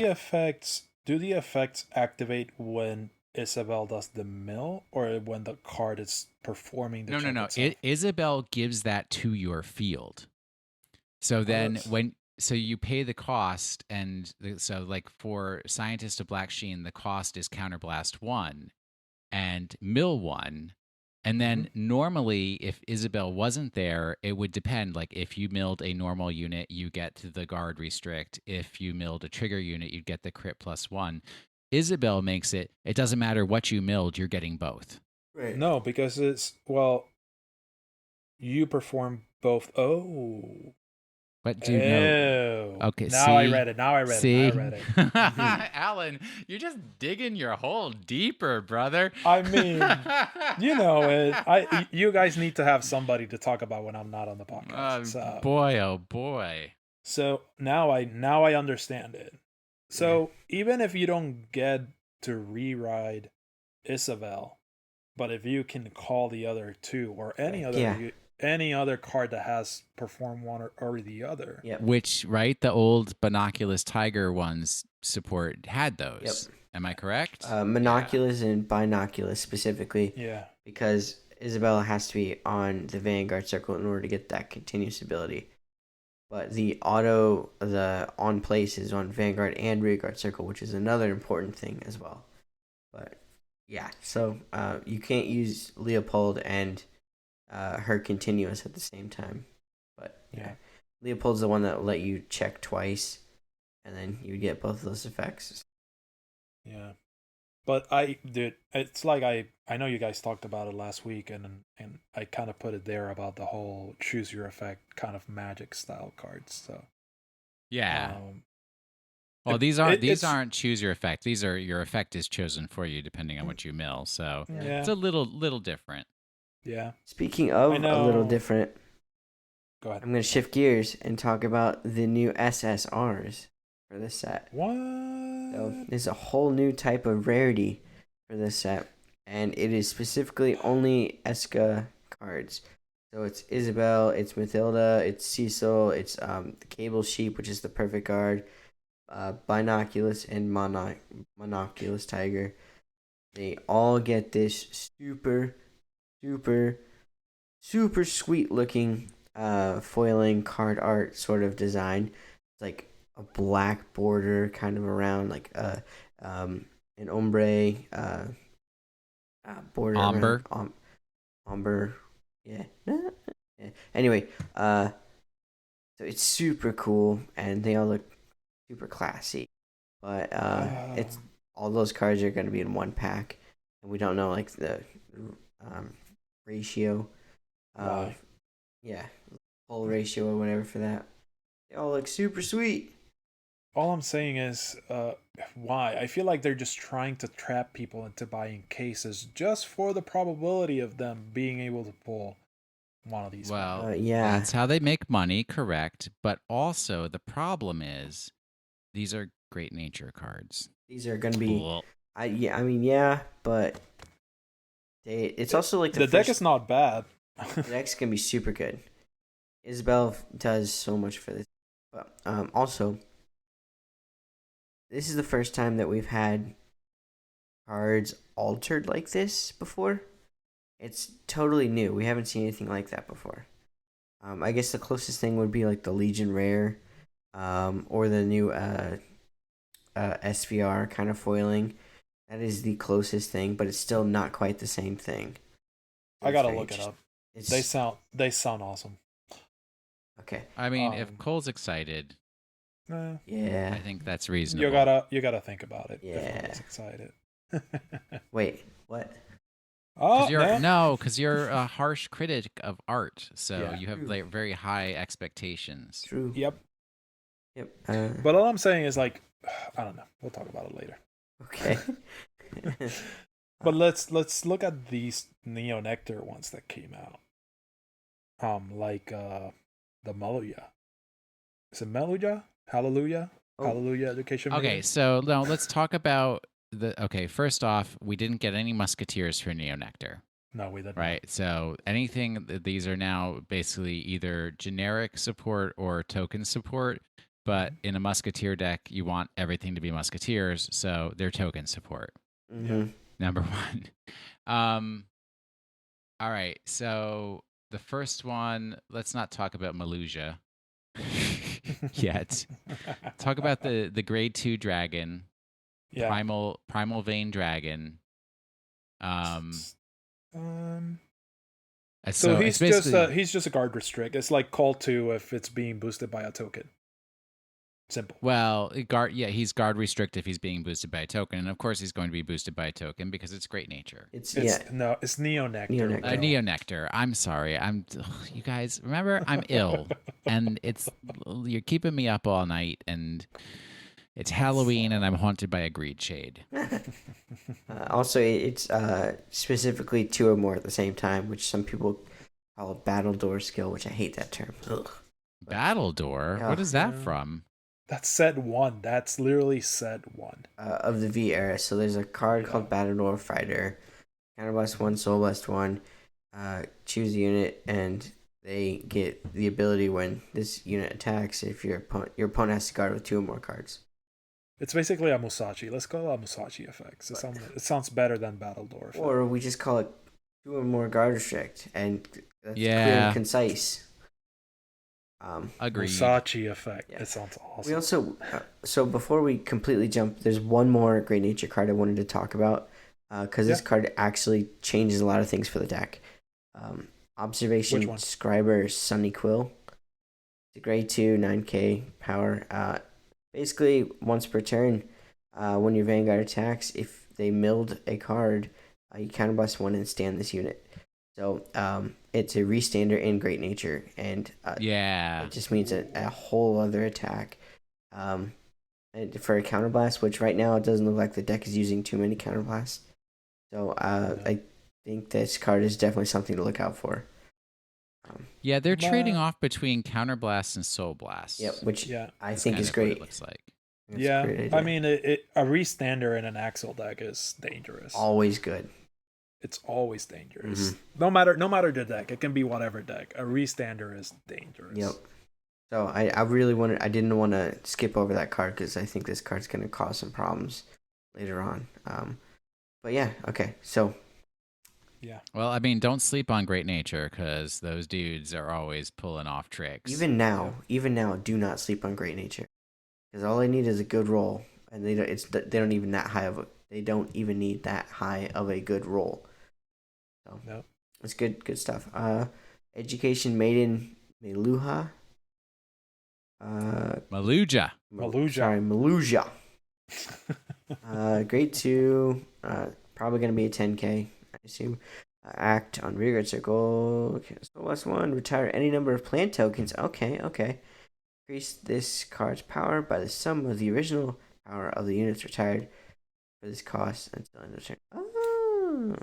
do the effects activate when Isabel does the mill, or when the card is performing the check No. itself? Isabel gives that to your field. So then that's- you pay the cost, and so like for Scientist of Black Sheen, the cost is Counterblast 1 and Mill 1. And then normally, if Isabel wasn't there, it would depend. Like if you milled a normal unit, you get to the guard restrict. If you milled a trigger unit, you'd get the crit +1. Isabel makes it doesn't matter what you milled, you're getting both. Right. No, because you perform both. Oh. But do you know? Okay, Now I read it. Now I read it. Alan, you're just digging your hole deeper, brother. I mean, you know it. You guys need to have somebody to talk about when I'm not on the podcast. Boy, oh boy. So now I understand it. So even if you don't get to re-ride Isabel, but if you can call the other two or any other card that has performed one or the other. Yep. Which, right, the old Binoculus Tiger ones support had those. Yep. Am I correct? Monoculus and Binoculus specifically. Yeah. Because Isabella has to be on the Vanguard Circle in order to get that continuous ability. But the on place is on Vanguard and Rearguard Circle, which is another important thing as well. But yeah, so you can't use Leopold and her continuous at the same time. But yeah, Leopold's the one that will let you check twice, and then you get both of those effects. Yeah, but it's like I know you guys talked about it last week, and I kind of put it there about the whole choose your effect kind of magic style cards. So yeah. Well, these aren't choose your effect. These are your effect is chosen for you depending on what you mill. So it's a little different. Yeah. Speaking of a little different, go ahead. I'm going to shift gears and talk about the new SSRs for this set. What? So there's a whole new type of rarity for this set, and it is specifically only Eska cards. So it's Isabel, it's Mathilda, it's Cecil, it's the Cable Sheep, which is the perfect guard, Binoculus, and Monoculus Tiger. They all get this super sweet looking foiling card art sort of design. It's like a black border kind of around like an ombre border. Amber. Yeah. Anyway, so it's super cool and they all look super classy. But it's all those cards are going to be in one pack, and we don't know like the ratio of full ratio or whatever for that. They all look super sweet. All I'm saying is why I feel like they're just trying to trap people into buying cases just for the probability of them being able to pull one of these. Well, that's how they make money, correct? But also the problem is these are great nature cards. These are going to be but it's also like the deck is not bad. The deck's gonna be super good. Isabel does so much for this, but also this is the first time that we've had cards altered like this before. It's totally new. We haven't seen anything like that before. I guess the closest thing would be like the Legion Rare, or the new SVR kind of foiling. That is the closest thing, but it's still not quite the same thing. I gotta look it up. They sound awesome. Okay. I mean, if Cole's excited, I think that's reasonable. You gotta think about it. Yeah. If Cole's excited. Wait, what? Because you're a harsh critic of art, so you have like very high expectations. True. Yep. But all I'm saying is like, I don't know. We'll talk about it later. Okay. But let's look at these Neo Nectar ones that came out. Like the Meluja. Is it Meluja? Hallelujah? Oh. Hallelujah Education. Okay, so now let's talk about first off, we didn't get any Musketeers for Neo Nectar. No, we didn't. Right, so these are now basically either generic support or token support. But in a Musketeer deck, you want everything to be Musketeers, so they're token support. Mm-hmm. Number one. All right, so the first one, let's not talk about Meluja yet. Talk about the grade 2 dragon, primal vein dragon. So it's he's just a guard restrict. It's like call 2 if it's being boosted by a token. Simple. Well, he's guard restrict if he's being boosted by a token, and of course he's going to be boosted by a token because it's great nature. It's Neonectar. Neonectar. I'm sorry. You guys remember I'm ill, and you're keeping me up all night, and it's Halloween, and I'm haunted by a greed shade. Also, it's specifically 2 or more at the same time, which some people call a battledore skill, which I hate that term. Ugh. Battledore? Yeah. What is that from? That's set 1. That's literally set 1. Of the V era. So there's a card called Battledore Fighter. Counterblast 1, Soul Blast 1. Choose a unit, and they get the ability when this unit attacks if your opponent has to guard with 2 or more cards. It's basically a Musashi. Let's call it a Musashi effect. It sounds better than Battledore effect. Or we just call it 2 or more guard restrict, and that's clear and concise. Agreed. Musashi effect. Yeah. It sounds awesome. We also, so before we completely jump, there's one more Great Nature card I wanted to talk about, because this card actually changes a lot of things for the deck. Observation Scriber Sunny Quill. It's a grade 2, 9k power. Basically, once per turn, when your Vanguard attacks, if they milled a card, you counterblast 1 and stand this unit. So it's a restander in Great Nature, and it just means a whole other attack. And for a counterblast, which right now it doesn't look like the deck is using too many counterblasts. So I think this card is definitely something to look out for. They're trading off between counterblast and soul blast. Yep, which I think is great. What it looks like. I mean, a restander in an Axel deck is dangerous. Always good. It's always dangerous. Mm-hmm. No matter the deck. It can be whatever deck. A restander is dangerous. Yep. So I really I didn't want to skip over that card because I think this card's going to cause some problems later on. But yeah, okay. So yeah. Well, I mean, don't sleep on Great Nature because those dudes are always pulling off tricks. Even now, do not sleep on Great Nature because all they need is a good roll, and they don't even need that high of a good roll. So it's good stuff. Education Maiden Maluja. Maluja. Sorry, Maluja. Grade 2. Probably gonna be a 10k, I assume. Act on rearguard circle. Okay, so last one. Retire any number of plant tokens. Okay. Increase this card's power by the sum of the original power of the units retired for this cost until end of turn.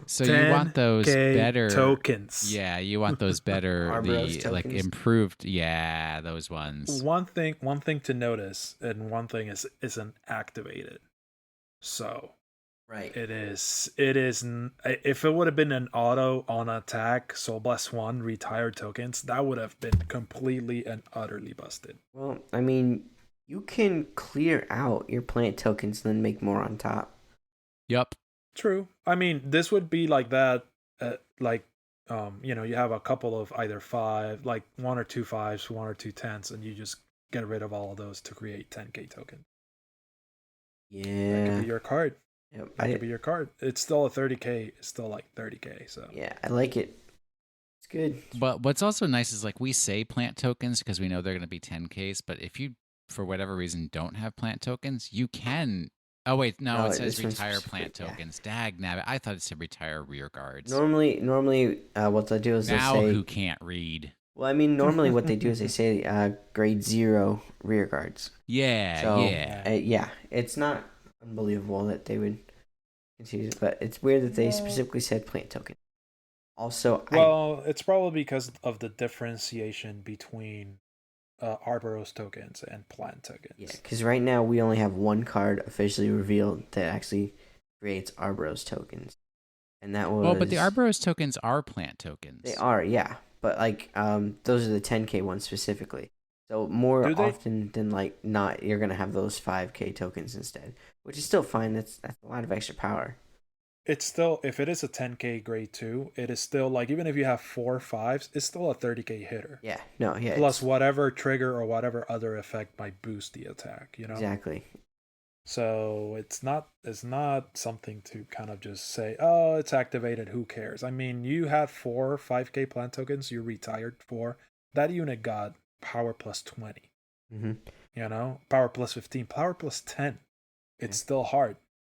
So you want those better tokens? Yeah, you want those better, like improved. Yeah, those ones. One thing to notice, and one thing is isn't activated. So, right, it is. If it would have been an auto on attack, Soul Blast 1 retired tokens, that would have been completely and utterly busted. Well, I mean, you can clear out your plant tokens and then make more on top. Yep. True. I mean, this would be like that. You have a couple of either 5, like 1 or 2 5s, 1 or 2 10s, and you just get rid of all of those to create 10k tokens. Yeah. That could be your card. Yep. That could be your card. It's still a 30k. It's still like 30k. So yeah, I like it. It's good. But what's also nice is like we say plant tokens because we know they're going to be 10ks. But if you, for whatever reason, don't have plant tokens, you can. Oh wait, no, it says retire plant tokens. Dag nabbit. I thought it said retire rear guards. Normally, what they'll do is now they'll say, who can't read. Well, I mean, normally what they do is they say grade 0 rear guards. Yeah, so, yeah. It's not unbelievable that they would continue, but it's weird that they specifically said plant token. Also, it's probably because of the differentiation between Arboros tokens and plant tokens. Yeah, because right now we only have one card officially revealed that actually creates Arboros tokens, and that was. Well, but the Arboros tokens are plant tokens. They are, yeah, but like those are the 10k ones specifically. So more often than like not, you're gonna have those 5k tokens instead, which is still fine. That's a lot of extra power. It's still, if it is a 10k grade 2, it is still like, even if you have 4 5s, it's still a 30k hitter. Yeah, no, yeah. Plus whatever trigger or whatever other effect might boost the attack, you know? Exactly. So it's not something to kind of just say, oh, it's activated, who cares? I mean, you had 5K plant tokens, you retired 4. That unit got power plus 20. Mm-hmm. You know, power plus 15, power plus 10. It's still hard,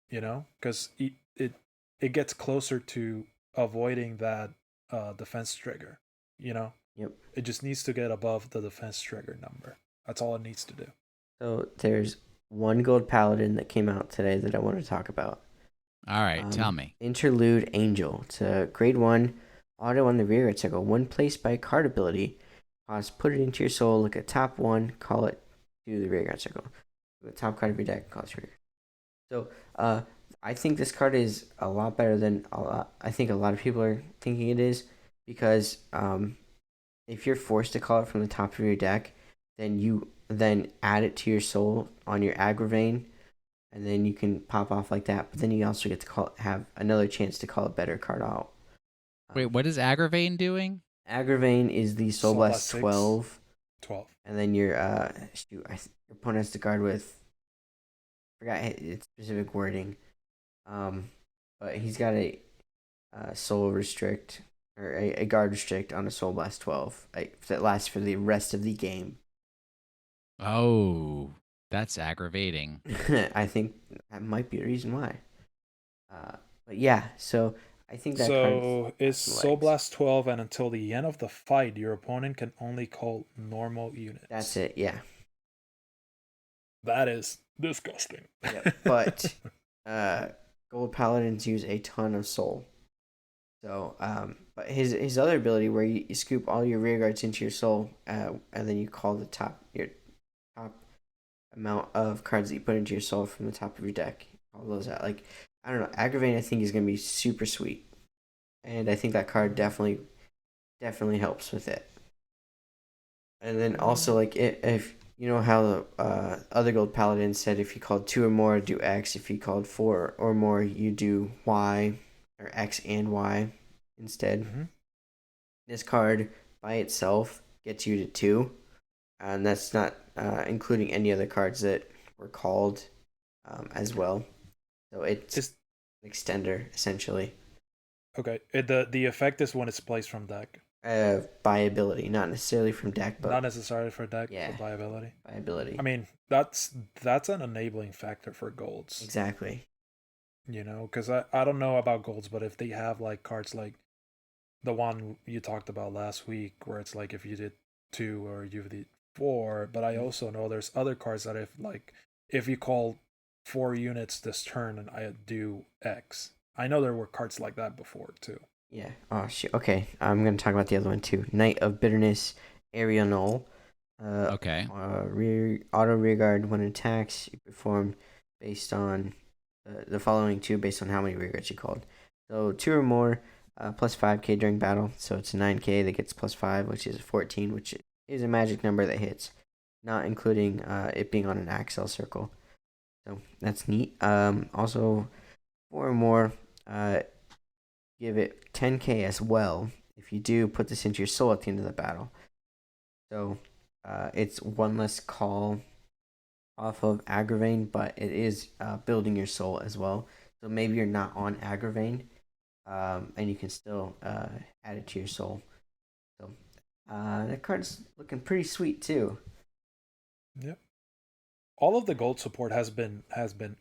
you know, because it gets closer to avoiding that defense trigger, you know. Yep. It just needs to get above the defense trigger number. That's all it needs to do. So there's one gold paladin that came out today that I want to talk about. All right, tell me. Interlude Angel. It's a grade 1 auto on the rearguard circle. When placed by card ability, put it into your soul, look at top 1, call it to the rearguard circle. The top card of your deck, call it to your. So I think this card is a lot better than I think a lot of people are thinking it is, because if you're forced to call it from the top of your deck, then you add it to your soul on your Agravain, and then you can pop off like that. But then you also get to have another chance to call a better card out. Wait, what is Agravain doing? Agravain is the Soul Blast 12. 12. And then your your opponent has to guard with, I forgot its specific wording. But he's got a soul restrict, or a guard restrict on a Soul Blast 12 that lasts for the rest of the game. Oh, that's aggravating. I think that might be a reason why. But yeah, so I think that so is Soul Blast 12, and until the end of the fight, your opponent can only call normal units. That's it, yeah. That is disgusting. Yeah, but Gold Paladins use a ton of soul. So, but his other ability where you scoop all your rear guards into your soul, and then you call your top amount of cards that you put into your soul from the top of your deck. All those out. Like, I don't know. Agravain, I think, is gonna be super sweet, and I think that card definitely helps with it. And then also, like, if you know how the other gold paladins said, if you called 2 or more, do X. If you called 4 or more, you do Y, or X and Y instead. Mm-hmm. This card by itself gets you to 2, and that's not including any other cards that were called as well. So it's an extender, essentially. Okay. The effect is when it's placed from deck. By ability, not necessarily from deck, but not necessarily for deck, yeah, but by ability. By ability. I mean, that's an enabling factor for golds. Exactly. You know, because I don't know about golds, but if they have like cards like the one you talked about last week, where it's like if you did 2 or you did 4, but I also know there's other cards that if you call 4 units this turn and I do X. I know there were cards like that before too. Yeah. Oh shit. Okay. I'm gonna talk about the other one too. Knight of Bitterness, Area Null. Okay. Auto rearguard when it attacks, you perform based on the following 2 based on how many rearguards you called. So 2 or more, plus 5k during battle. So it's a 9k that gets plus 5, which is a 14, which is a magic number that hits, not including it being on an Axel circle. So that's neat. Also 4 or more, give it 10k as well. If you do, put this into your soul at the end of the battle. So it's 1 less call off of Agravain, but it is building your soul as well. So maybe you're not on Agravain, and you can still add it to your soul. So that card's looking pretty sweet too. Yep. All of the gold support has been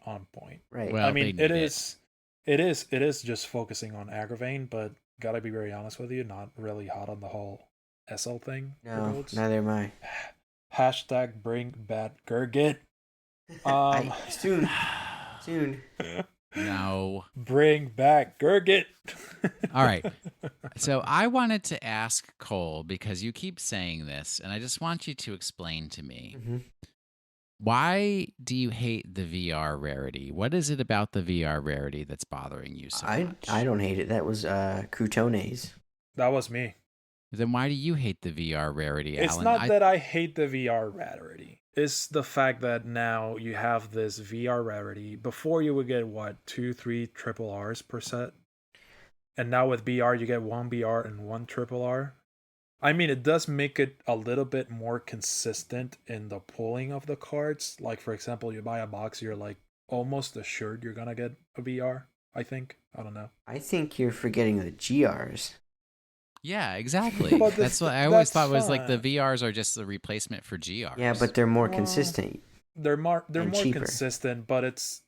on point. Right. Well, I mean, it is just focusing on Agravain, but gotta be very honest with you, not really hot on the whole SL thing. No, neither am I. Hashtag bring back Gurgit. Soon. No. Bring back Gurgit. All right. So I wanted to ask Cole, because you keep saying this, and I just want you to explain to me. Mm-hmm. Why do you hate the VR rarity? What is it about the VR rarity that's bothering you so much? I don't hate it. That was Croutones. That was me. Then why do you hate the VR rarity, Alan? It's not that I hate the VR rarity. It's the fact that now you have this VR rarity. Before you would get, 2, 3 triple Rs per set? And now with BR, you get 1 BR and 1 triple R. I mean, it does make it a little bit more consistent in the pulling of the cards. Like, for example, you buy a box, you're like, almost assured you're gonna get a VR. I think. I don't know. I think you're forgetting the GRs. Yeah, exactly. But That's what I always that's thought was like the fine. VRs are just the replacement for GRs. Yeah, but they're more Well, consistent. They're more And cheaper. consistent, but it's.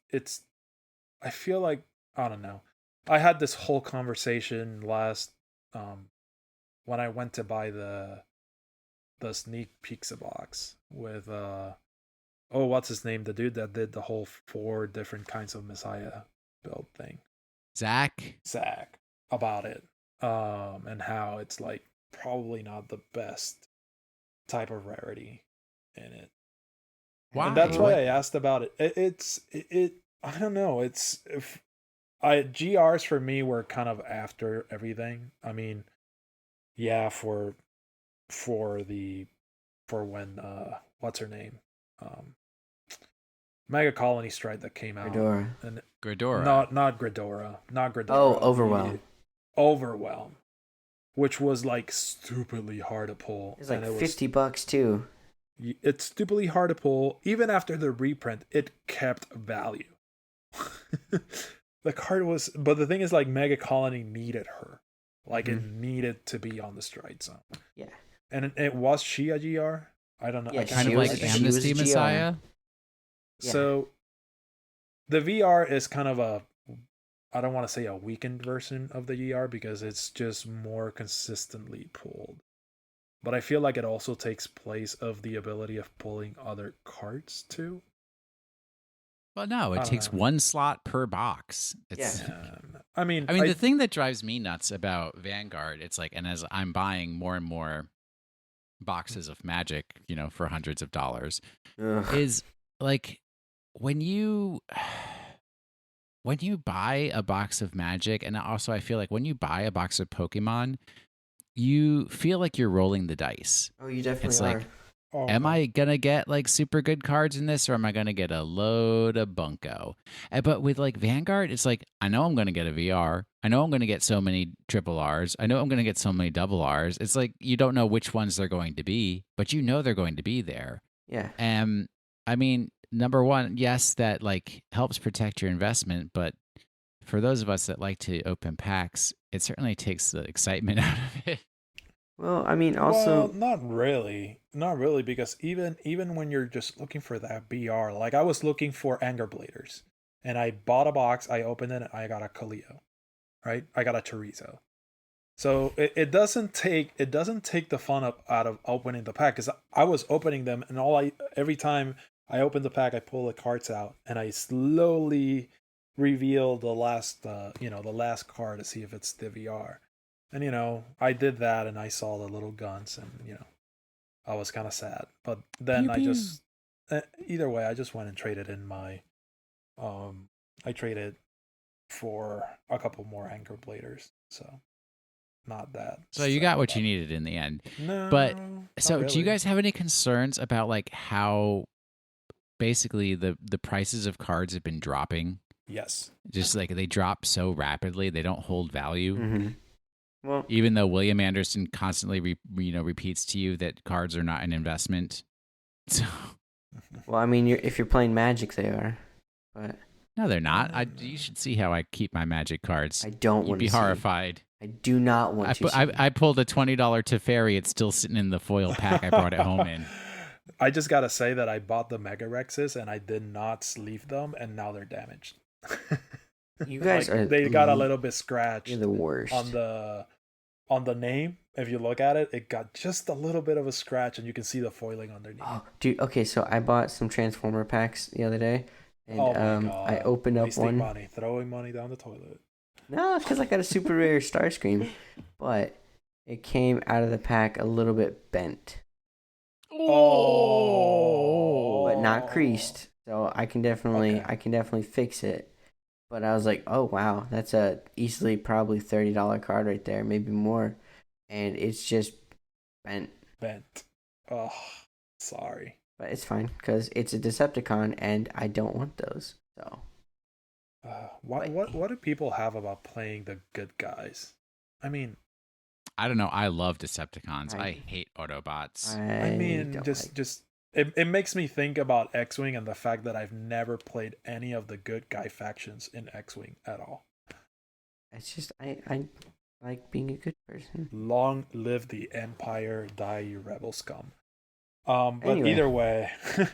I feel like I don't know. I had this whole conversation last when I went to buy the sneak peeks box with what's his name, the dude that did the whole 4 different kinds of Messiah build thing, Zach, about it, and how it's like probably not the best type of rarity in it. why? And that's why I asked about it. It I don't know. It's if GRs for me were kind of after everything. I mean, yeah, for when what's her name, Mega Colony Strike that came out, Fedora. and Gridora. not Gridora. Oh, Overwhelm. Overwhelm, which was like stupidly hard to pull. It's like and $50 too. It's stupidly hard to pull. Even after the reprint, it kept value. The card was, but the thing is, like, Mega Colony needed her, like it needed to be on the Stride Zone. Yeah. And it was she a GR? I don't know. Yeah, I can't Kind of she like was- remember. she was Amnesty a GR. Messiah. Yeah. So the VR is kind of a, I don't want to say a weakened version of the GR because it's just more consistently pulled. But I feel like it also takes place of the ability of pulling other cards too. Well, no, I it don't takes know. one slot per box. It's, I mean, I mean, the thing that drives me nuts about Vanguard, it's like, and as I'm buying more and more boxes of Magic, for hundreds of dollars, Ugh. is like when you buy a box of Magic, and also I feel like when you buy a box of Pokemon, you feel like you're rolling the dice. Oh, you definitely It's are. like, am I gonna get like super good cards in this, or am I gonna get a load of bunko? But with like Vanguard, it's like I know I'm gonna get a VR. I know I'm gonna get so many triple Rs. I know I'm gonna get so many double Rs. It's like you don't know which ones they're going to be, but you know they're going to be there. Yeah. And I mean, number one, yes, that like helps protect your investment, but for those of us that like to open packs, it certainly takes the excitement out of it. Well, I mean, also, well, not really, because even when you're just looking for that BR, like I was looking for Anger Bladers, and I bought a box, I opened it, and I got a Kaleo, right? I got a Chorizo. So it doesn't take the fun out of opening the pack, because I was opening them, and every time I opened the pack, I pull the cards out, and I slowly reveal the last card to see if it's the VR. And I did that, and I saw the little guns, and I was kind of sad. But then Pew, pew. either way, I just went and traded in my, I traded for a couple more Anger Bladers, so not that. So you got what you needed in the end. No, But not so do you really. guys have any concerns about like how basically the prices of cards have been dropping? Yes. Just like they drop so rapidly, they don't hold value. mhm. Well, Even though William Anderson constantly repeats to you that cards are not an investment. So I mean, if you're playing Magic, they are. But no, they're not. You should see how I keep my Magic cards. I don't You'd want be to see. horrified. I do not want to see. I pulled a $20 Teferi. It's still sitting in the foil pack I brought it home in. I just gotta say that I bought the Mega Rexes and I did not sleeve them, and now they're damaged. You guys are. They got a little bit scratched You're the worst. on the name. If you look at it, it got just a little bit of a scratch, and you can see the foiling underneath. Oh, dude. Okay, so I bought some Transformer packs the other day, and Oh my God. I opened up Wasting one. money, throwing money down the toilet. No, because I got a super rare Starscream, but it came out of the pack a little bit bent, Oh, but not creased. So I can definitely Okay. fix it. But I was like, oh wow, that's a easily probably $30 card right there, maybe more, and it's just bent. Bent. Oh, sorry. But it's fine because it's a Decepticon, and I don't want those. So What do people have about playing the good guys? I mean, I don't know. I love Decepticons. I- I hate Autobots. I mean, don't just like- just it makes me think about X-Wing and the fact that I've never played any of the good guy factions in X-Wing at all. It's just I like being a good person. Long live the Empire, die you rebel scum. But Anyway.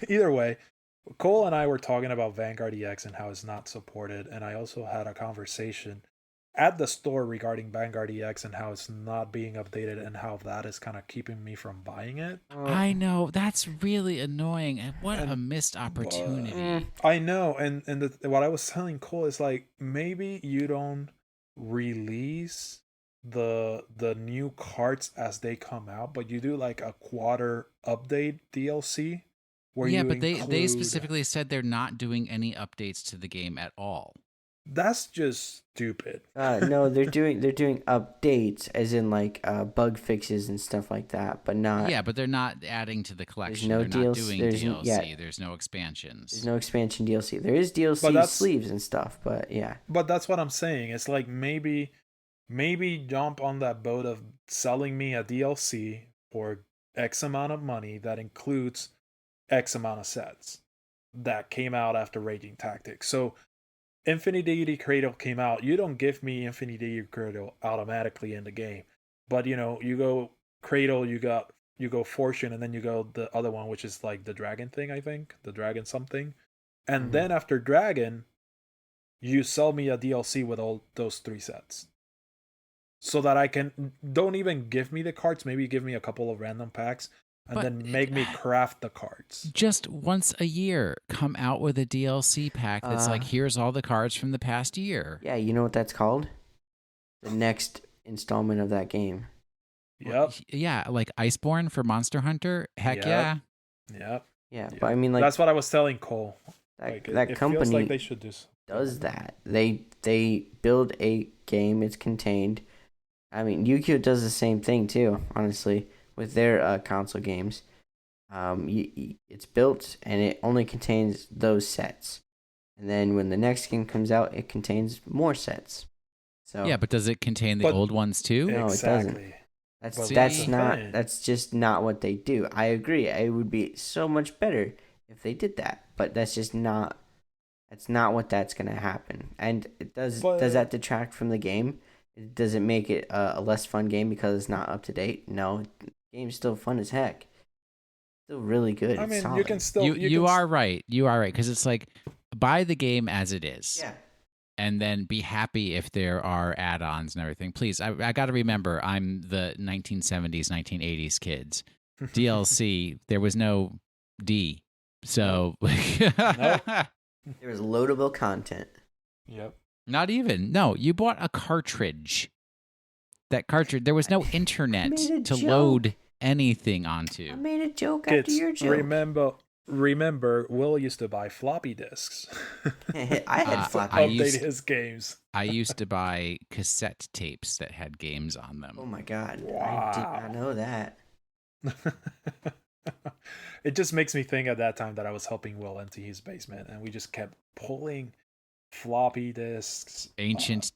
either way, Cole and I were talking about Vanguard EX and how it's not supported, and I also had a conversation at the store regarding Vanguard EX and how it's not being updated and how that is kind of keeping me from buying it. I know, that's really annoying. And what a missed opportunity. I know, and what I was telling Cole is like, maybe you don't release the new cards as they come out, but you do like a quarter update DLC where Yeah, you but they include... specifically said they're not doing any updates to the game at all. That's just stupid. No, they're doing updates, as in like bug fixes and stuff like that, but not. Yeah, but they're not adding to the collection. no They're not DLC doing there's DLC. There's no expansions. There's no expansion DLC. There is DLC that's- sleeves and stuff, but yeah. But that's what I'm saying. It's like maybe jump on that boat of selling me a DLC for X amount of money that includes X amount of sets that came out after Raging Tactics. So Infinity Deity Cradle came out. You don't give me Infinity Deity Cradle automatically in the game. But you know, you go Cradle, you go Fortune, and then you go the other one, which is like the Dragon thing, I think. The Dragon something. And then after Dragon, you sell me a DLC with all those 3 sets. So that I can, don't even give me the cards, maybe give me a couple of random packs, and then make me craft the cards. Just once a year, come out with a DLC pack that's like, here's all the cards from the past year. Yeah, you know what that's called? The next installment of that game. Yep. Yeah, like Iceborne for Monster Hunter. Heck yeah. Yep. Yeah, but I mean, like, that's what I was telling Cole. That it company feels like they should does that. They build a game. It's contained. I mean, Yu-Gi-Oh does the same thing too. Honestly, with their console games, it's built and it only contains those sets. And then when the next game comes out, it contains more sets. So yeah, but does it contain the old ones too? No, exactly. it doesn't. That's just not what they do. I agree. It would be so much better if they did that, but that's just not. That's not what that's gonna happen. And it does that detract from the game? Does it make it a less fun game because it's not up to date? No, the game's still fun as heck. Still really good. I mean, solid. you can still. You are right. You are right, because it's like, buy the game as it is. Yeah. And then be happy if there are add-ons and everything. Please, I got to remember, I'm the 1970s, 1980s kids. DLC, there was no D. So There was loadable content. Yep. Not even. No, you bought a cartridge. That cartridge, there was no internet to load anything onto. I made a joke after your joke. Remember, Will used to buy floppy disks. I had floppy disks. Update his games. I used to buy cassette tapes that had games on them. Oh my god. Wow. I did not know that. It just makes me think at that time that I was helping Will empty his basement, and we just kept pulling floppy disks, ancient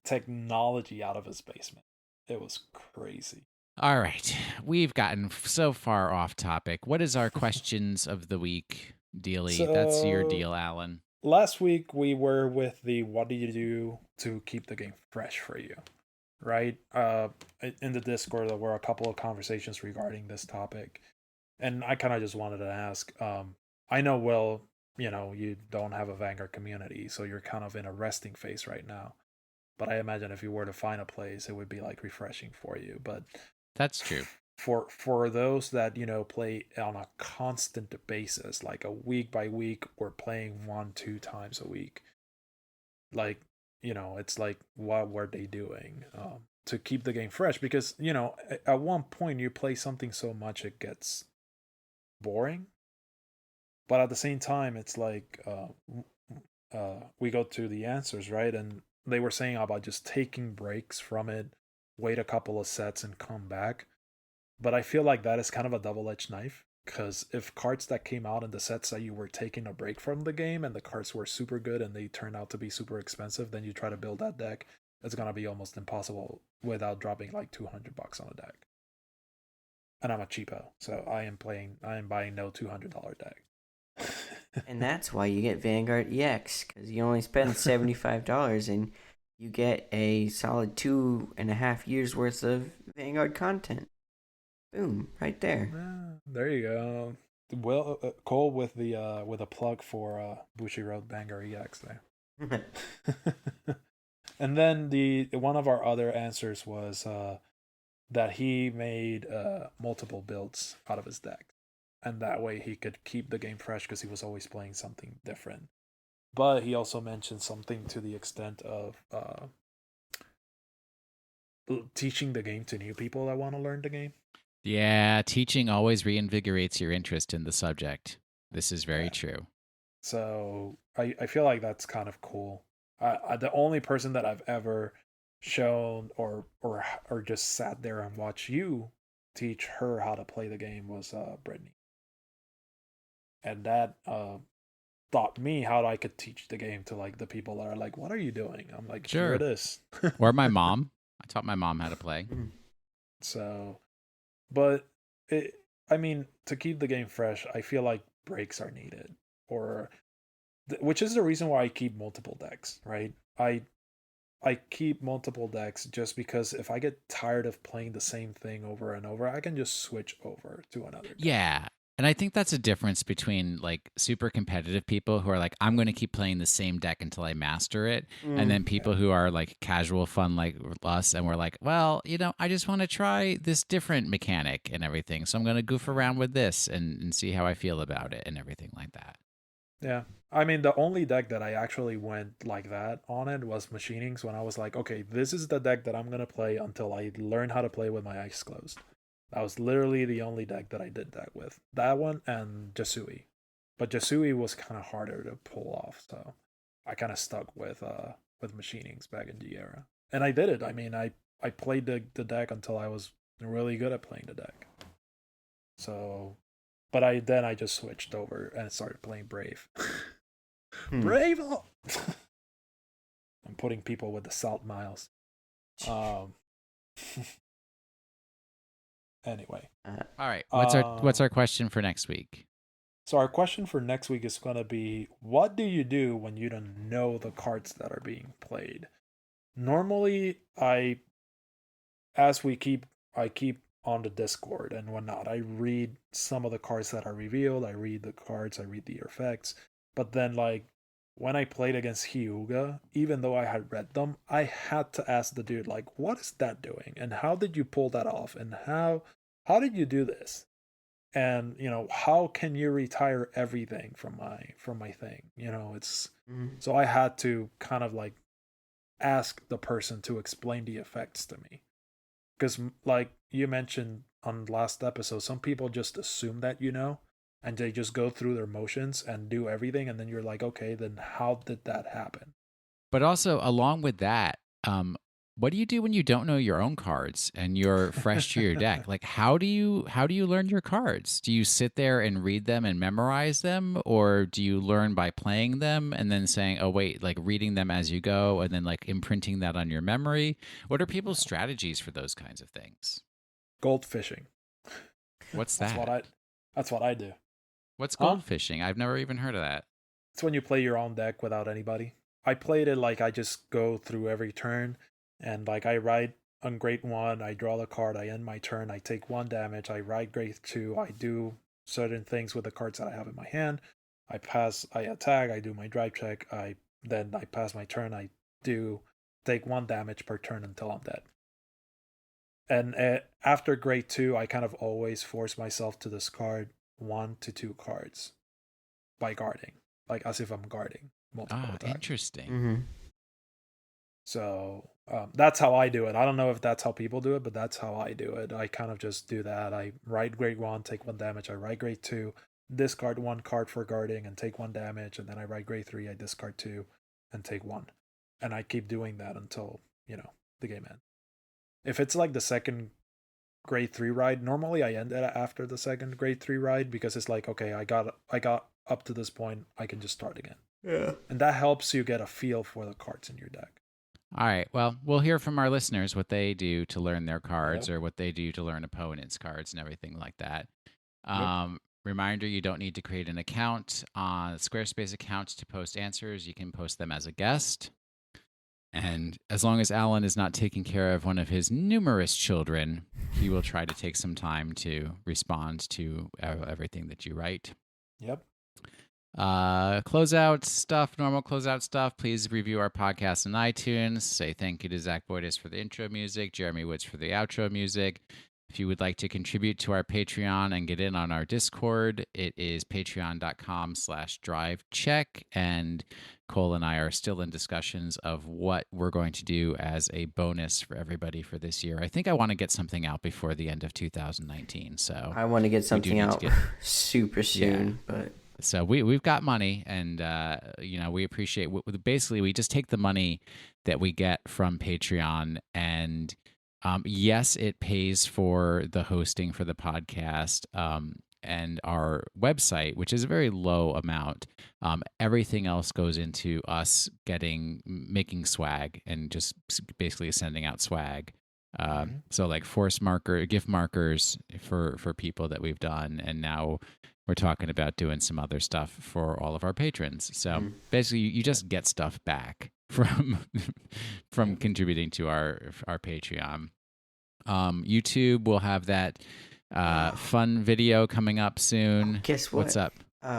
technology out of his basement. It was crazy. All right, we've gotten so far off topic. What is our questions of the week, Dealy? That's your deal, Alan. Last week we were with the what do you do to keep the game fresh for you, right? In the Discord there were a couple of conversations regarding this topic, and I kind of just wanted to ask. I know, Will, you don't have a Vanguard community, so you're kind of in a resting phase right now. But I imagine if you were to find a place, it would be like refreshing for you. But that's true. For those that play on a constant basis, like a week by week, or playing 1-2 times a week, like it's like, what were they doing to keep the game fresh? Because at one point you play something so much it gets boring. But at the same time, it's like we go to the answers, right? And they were saying about just taking breaks from it, wait a couple of sets and come back. But I feel like that is kind of a double-edged knife, because if cards that came out in the sets that you were taking a break from the game and the cards were super good and they turned out to be super expensive, then you try to build that deck, it's going to be almost impossible without dropping like $200 on a deck. and I'm a cheapo, so I am buying no $200 deck. And that's why you get Vanguard EX, because you only spend $75 and you get a solid 2.5 years worth of Vanguard content. Boom, right there. There you go. Well, Cole with a plug for Bushiroad Vanguard EX there. And then one of our other answers was that he made multiple builds out of his deck, and that way he could keep the game fresh because he was always playing something different. But he also mentioned something to the extent of teaching the game to new people that want to learn the game. Yeah, teaching always reinvigorates your interest in the subject. This is very true. So I feel like that's kind of cool. The only person that I've ever shown or just sat there and watched you teach her how to play the game was Britney, and that taught me how I could teach the game to like the people that are like, "What are you doing?" I'm like, Sure. "Here it is." Or my mom. I taught my mom how to play. So, but I mean, to keep the game fresh, I feel like breaks are needed, which is the reason why I keep multiple decks, right? I keep multiple decks just because if I get tired of playing the same thing over and over, I can just switch over to another deck. Yeah. And I think that's a difference between like super competitive people who are like, I'm going to keep playing the same deck until I master it. And then people who are like casual fun like us. And we're like, well, I just want to try this different mechanic and everything. So I'm going to goof around with this and see how I feel about it and everything like that. Yeah. I mean, the only deck that I actually went like that on it was Machinings, when I was like, okay, this is the deck that I'm going to play until I learn how to play with my eyes closed. That was literally the only deck that I did that with. That one and Jasui. But Jasui was kind of harder to pull off, so I kind of stuck with Machinings back in the era. And I did it. I mean, I played the deck until I was really good at playing the deck. So, but I just switched over and started playing Brave. Brave! I'm putting people with the salt miles. Anyway. All right. What's our question for next week? So our question for next week is going to be, what do you do when you don't know the cards that are being played? Normally, I keep on the Discord and whatnot, I read some of the cards that are revealed, I read the cards, I read the effects, but then like when I played against Hyuga, even though I had read them, I had to ask the dude, like, what is that doing? And how did you pull that off? And how did you do this? And, how can you retire everything from my thing? It's so I had to kind of like ask the person to explain the effects to me. Because like you mentioned on the last episode, some people just assume that and they just go through their motions and do everything, and then you're like, okay, then how did that happen? But also, along with that, what do you do when you don't know your own cards and you're fresh to your deck? Like, how do you learn your cards? Do you sit there and read them and memorize them, or do you learn by playing them and then saying, "Oh wait," like reading them as you go, and then like imprinting that on your memory? What are people's strategies for those kinds of things? Gold fishing. What's that? That's what I do. What's gold fishing? I've never even heard of that. It's when you play your own deck without anybody. I played it like I just go through every turn, and like I ride on grade 1, I draw the card, I end my turn, I take 1 damage, I ride grade 2, I do certain things with the cards that I have in my hand, I attack, I do my drive check, I pass my turn, I take 1 damage per turn until I'm dead. And after grade 2, I kind of always force myself to discard 1 to 2 cards by guarding, like as if I'm guarding multiple attacks. Interesting. So that's how I do it. I don't know if that's how people do it, but that's how I do it. I kind of just do that. I ride grade 1, take 1 damage. I ride grade 2, discard 1 card for guarding and take 1 damage. And then I ride grade 3, I discard 2 and take 1. And I keep doing that until, the game ends. If it's like the second grade 3 ride, normally I end it after the second grade 3 ride, because it's like, okay, I got up to this point, I can just start again. Yeah. And that helps you get a feel for the cards in your deck. All right. Well, we'll hear from our listeners what they do to learn their cards or what they do to learn opponents' cards and everything like that. Reminder, you don't need to create an account on Squarespace account to post answers. You can post them as a guest. And as long as Alan is not taking care of one of his numerous children, he will try to take some time to respond to everything that you write. Yep. Closeout stuff, normal closeout stuff. Please review our podcast on iTunes. Say thank you to Zach Boydis for the intro music, Jeremy Woods for the outro music. If you would like to contribute to our Patreon and get in on our Discord, it is patreon.com/drivecheck. And Cole and I are still in discussions of what we're going to do as a bonus for everybody for this year. I think I want to get something out before the end of 2019. So I want to get something out super soon, but so we've got money, and we appreciate. Basically, we just take the money that we get from Patreon, and yes, it pays for the hosting for the podcast and our website, which is a very low amount. Everything else goes into us making swag and just basically sending out swag. So like gift markers for people that we've done, and now we're talking about doing some other stuff for all of our patrons. So basically, you just get stuff back from contributing to our Patreon. YouTube will have that fun video coming up soon. Guess what? What's up?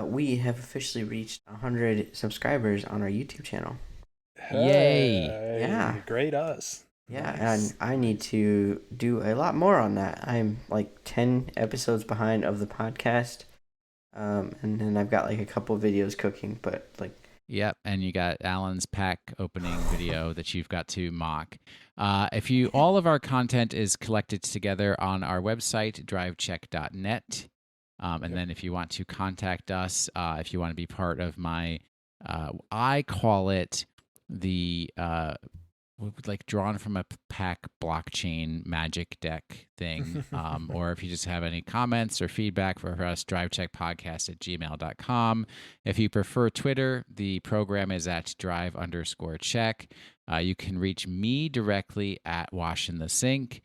We have officially reached 100 subscribers on our YouTube channel. Yay! Yeah, great us. Yeah, Nice. and I need to do a lot more on that. I'm like 10 episodes behind of the podcast. And then I've got like a couple videos cooking, but like. Yep, and you got Alan's pack opening video that you've got to mock. All of our content is collected together on our website, drivecheck.net. And then if you want to contact us, if you want to be part of my, I call it the like drawn from a pack blockchain magic deck thing. Or if you just have any comments or feedback for us, drivecheckpodcast@gmail.com. If you prefer Twitter, the program is at drive_check. You can reach me directly at Wash in the Sink.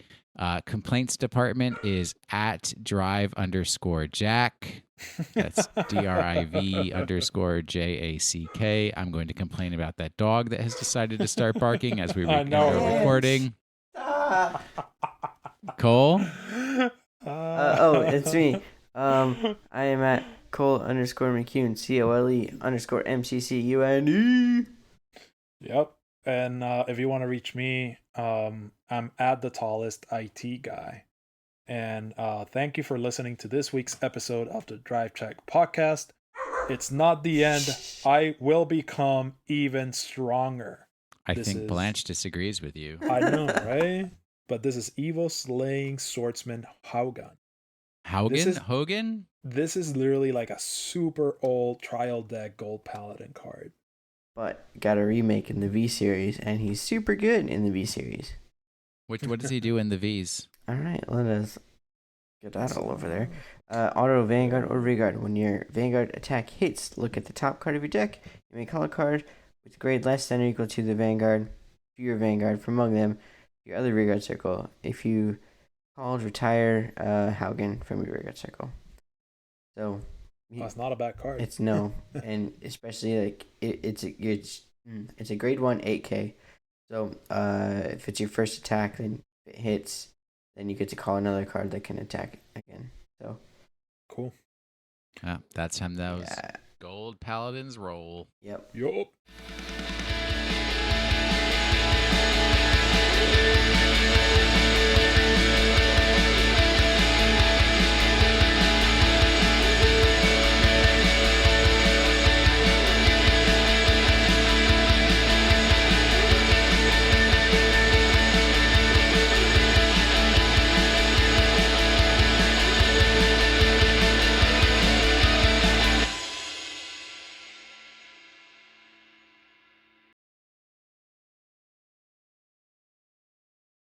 Complaints department is at drive_jack. That's DRIV_JACK. I'm going to complain about that dog that has decided to start barking as we are recording. Cole? It's me. I am at Cole_McCune, COLE_MCCUNE. Yep. And if you want to reach me, I'm at the tallest IT guy. And thank you for listening to this week's episode of the Drive Check Podcast. It's not the end. I will become even stronger. I think Blanche disagrees with you. I know, right? But this is Evil Slaying Swordsman Haugan. Hogan? This is literally like a super old trial deck gold paladin card. But got a remake in the V series, and he's super good in the V series. What does he do in the Vs? All right, let us get that all over there. Auto Vanguard or Regard. When your Vanguard attack hits, look at the top card of your deck. You may call a card with grade less than or equal to the Vanguard, to your Vanguard from among them, your other Regard circle. If you called, retire Haugen from your Regard circle. So that's not a bad card. It's no, and especially like it's a grade 1 8K. So if it's your first attack, then if it hits, then you get to call another card that can attack again. So cool. That's how those gold paladins roll. Yep. Yup.